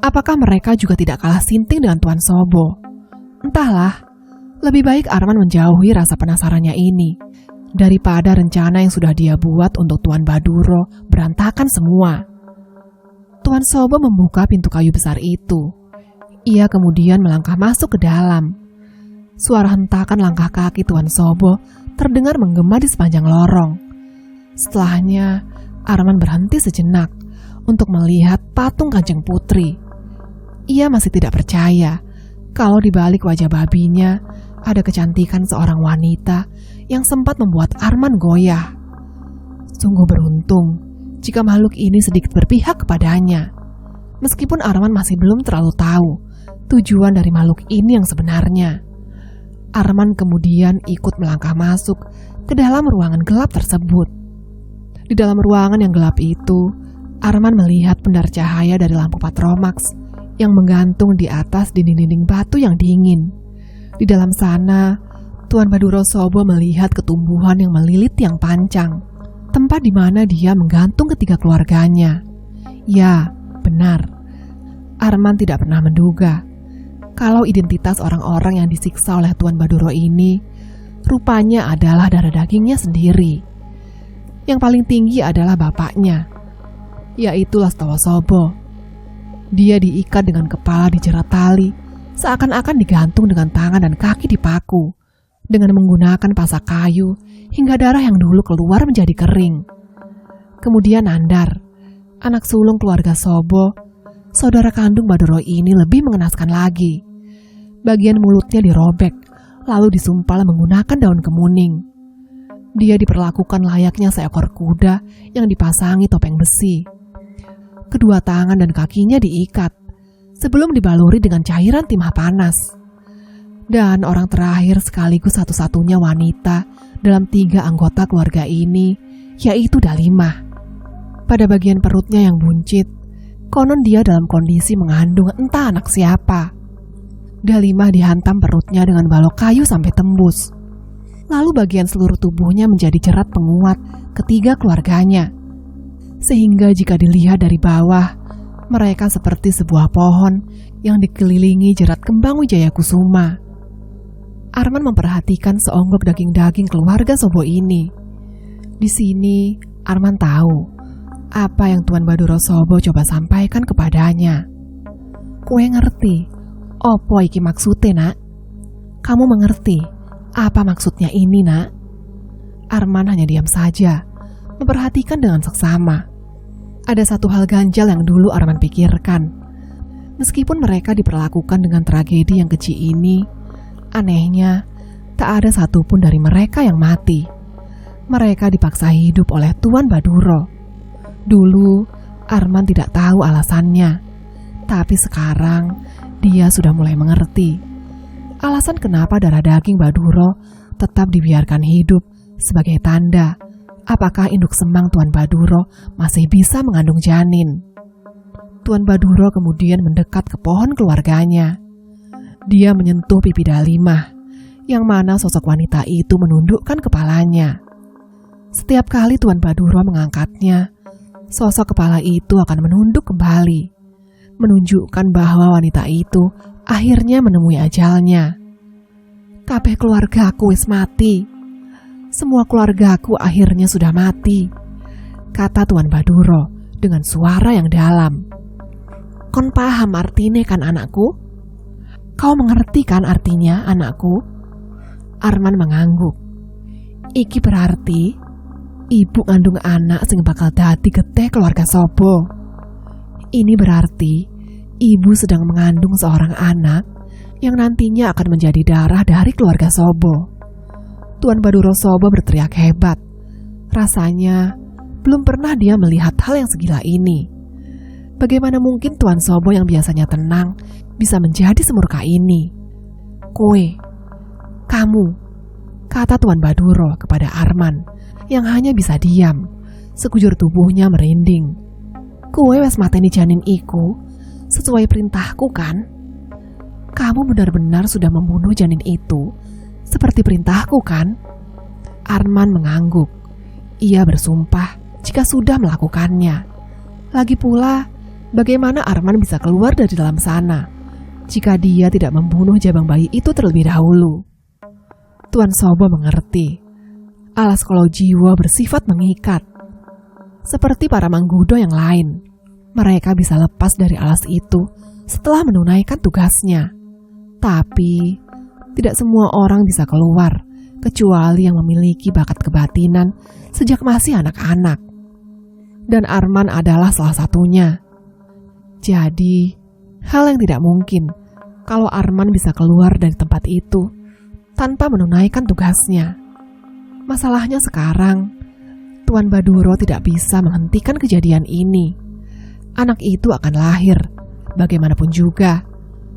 Apakah mereka juga tidak kalah sinting dengan Tuan Sobo? Entahlah, lebih baik Arman menjauhi rasa penasarannya ini daripada rencana yang sudah dia buat untuk Tuan Baduro berantakan semua. Tuan Sobo membuka pintu kayu besar itu. Ia kemudian melangkah masuk ke dalam. Suara hentakan langkah kaki Tuan Sobo terdengar menggema di sepanjang lorong. Setelahnya, Arman berhenti sejenak untuk melihat patung Kanjeng Putri. Ia masih tidak percaya kalau di balik wajah babinya ada kecantikan seorang wanita yang sempat membuat Arman goyah. Sungguh beruntung jika makhluk ini sedikit berpihak kepadanya. Meskipun Arman masih belum terlalu tahu tujuan dari makhluk ini yang sebenarnya. Arman kemudian ikut melangkah masuk ke dalam ruangan gelap tersebut. Di dalam ruangan yang gelap itu, Arman melihat pendar cahaya dari lampu Patromax yang menggantung di atas dinding-dinding batu yang dingin. Di dalam sana, Tuan Baduro Sobo melihat ketumbuhan yang melilit tiang pancang, tempat di mana dia menggantung ketiga keluarganya. Ya, benar. Arman tidak pernah menduga kalau identitas orang-orang yang disiksa oleh Tuan Baduro ini rupanya adalah darah dagingnya sendiri. Yang paling tinggi adalah bapaknya, yaitu Lastowo Sobo. Dia diikat dengan kepala dijerat tali, seakan-akan digantung dengan tangan dan kaki dipaku, dengan menggunakan pasak kayu hingga darah yang dulu keluar menjadi kering. Kemudian Nandar, anak sulung keluarga Sobo, saudara kandung Baduro ini lebih mengenaskan lagi. Bagian mulutnya dirobek, lalu disumpal menggunakan daun kemuning. Dia diperlakukan layaknya seekor kuda yang dipasangi topeng besi. Kedua tangan dan kakinya diikat, sebelum dibaluri dengan cairan timah panas. Dan orang terakhir sekaligus satu-satunya wanita dalam 3 anggota keluarga ini, yaitu Dalimah. Pada bagian perutnya yang buncit, konon dia dalam kondisi mengandung entah anak siapa. Dalimah dihantam perutnya dengan balok kayu sampai tembus. Lalu bagian seluruh tubuhnya menjadi jerat penguat ketiga keluarganya. Sehingga jika dilihat dari bawah, mereka seperti sebuah pohon yang dikelilingi jerat kembang Wijaya Kusuma. Arman memperhatikan seonggok daging-daging keluarga Sobo ini. Di sini, Arman tahu apa yang Tuan Baduro Sobo coba sampaikan kepadanya. Kue ngerti, opo iki maksudnya, nak? Kamu mengerti apa maksudnya ini, nak? Arman hanya diam saja, memperhatikan dengan seksama. Ada satu hal ganjal yang dulu Arman pikirkan. Meskipun mereka diperlakukan dengan tragedi yang keji ini, anehnya tak ada satupun dari mereka yang mati. Mereka dipaksa hidup oleh Tuan Baduro. Dulu Arman tidak tahu alasannya, tapi sekarang dia sudah mulai mengerti alasan kenapa darah daging Baduro tetap dibiarkan hidup sebagai tanda apakah induk semang Tuan Baduro masih bisa mengandung janin. Tuan Baduro kemudian mendekat ke pohon keluarganya. Dia menyentuh pipi Dalimah, yang mana sosok wanita itu menundukkan kepalanya. Setiap kali Tuan Baduro mengangkatnya, sosok kepala itu akan menunduk kembali, menunjukkan bahwa wanita itu akhirnya menemui ajalnya. Kabeh keluargaku wis mati. Semua keluargaku akhirnya sudah mati, kata Tuan Baduro dengan suara yang dalam. Kon paham artine kan anakku? Kau mengerti kan artinya anakku? Arman mengangguk. Iki berarti ibu ngandung anak sing bakal dadi getih keluarga Sobo. Ini berarti ibu sedang mengandung seorang anak yang nantinya akan menjadi darah dari keluarga Sobo. Tuan Baduro Sobo berteriak hebat. Rasanya belum pernah dia melihat hal yang segila ini. Bagaimana mungkin Tuan Sobo yang biasanya tenang bisa menjadi semurka ini? Kowe, kamu, kata Tuan Baduro kepada Arman yang hanya bisa diam, sekujur tubuhnya merinding. Kowe wes mateni janin iku sesuai perintahku kan? Kamu benar-benar sudah membunuh janin itu, seperti perintahku kan? Arman mengangguk. Ia bersumpah jika sudah melakukannya. Lagi pula, bagaimana Arman bisa keluar dari dalam sana jika dia tidak membunuh jabang bayi itu terlebih dahulu? Tuan Sobo mengerti. Alas kalau jiwa bersifat mengikat. Seperti para manggudo yang lain, mereka bisa lepas dari alas itu setelah menunaikan tugasnya. Tapi, tidak semua orang bisa keluar, kecuali yang memiliki bakat kebatinan sejak masih anak-anak. Dan Arman adalah salah satunya. Jadi, hal yang tidak mungkin kalau Arman bisa keluar dari tempat itu tanpa menunaikan tugasnya. Masalahnya sekarang, Tuan Baduro tidak bisa menghentikan kejadian ini. Anak itu akan lahir, bagaimanapun juga.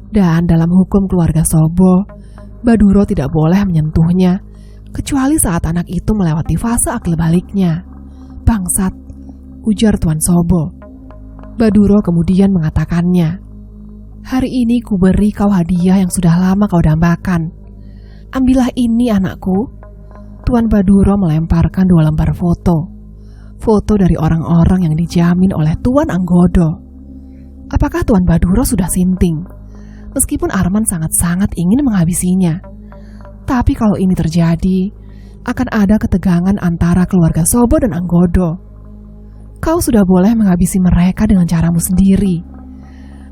Dan dalam hukum keluarga Sobo, Baduro tidak boleh menyentuhnya, kecuali saat anak itu melewati fase akil baliknya. Bangsat, ujar Tuan Sobo. Baduro kemudian mengatakannya. Hari ini ku beri kau hadiah yang sudah lama kau dambakan. Ambillah ini anakku. Tuan Baduro melemparkan 2 lembar foto. Foto dari orang-orang yang dijamin oleh Tuan Anggodo. Apakah Tuan Baduro sudah sinting? Meskipun Arman sangat-sangat ingin menghabisinya. Tapi kalau ini terjadi, akan ada ketegangan antara keluarga Sobo dan Anggodo. Kau sudah boleh menghabisi mereka dengan caramu sendiri.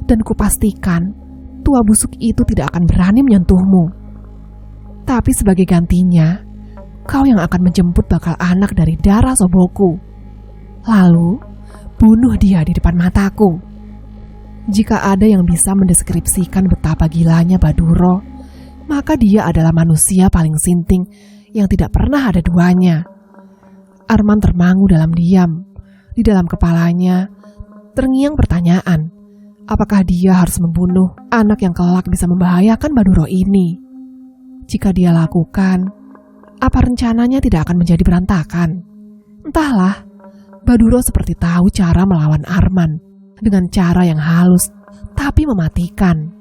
Dan kupastikan, tua busuk itu tidak akan berani menyentuhmu. Tapi sebagai gantinya, kau yang akan menjemput bakal anak dari darah Soboku. Lalu, bunuh dia di depan mataku. Jika ada yang bisa mendeskripsikan betapa gilanya Baduro, maka dia adalah manusia paling sinting yang tidak pernah ada duanya. Arman termangu dalam diam. Di dalam kepalanya, terngiang pertanyaan. Apakah dia harus membunuh anak yang kelak bisa membahayakan Baduro ini? Jika dia lakukan, apa rencananya tidak akan menjadi berantakan? Entahlah, Baduro seperti tahu cara melawan Arman dengan cara yang halus tapi mematikan.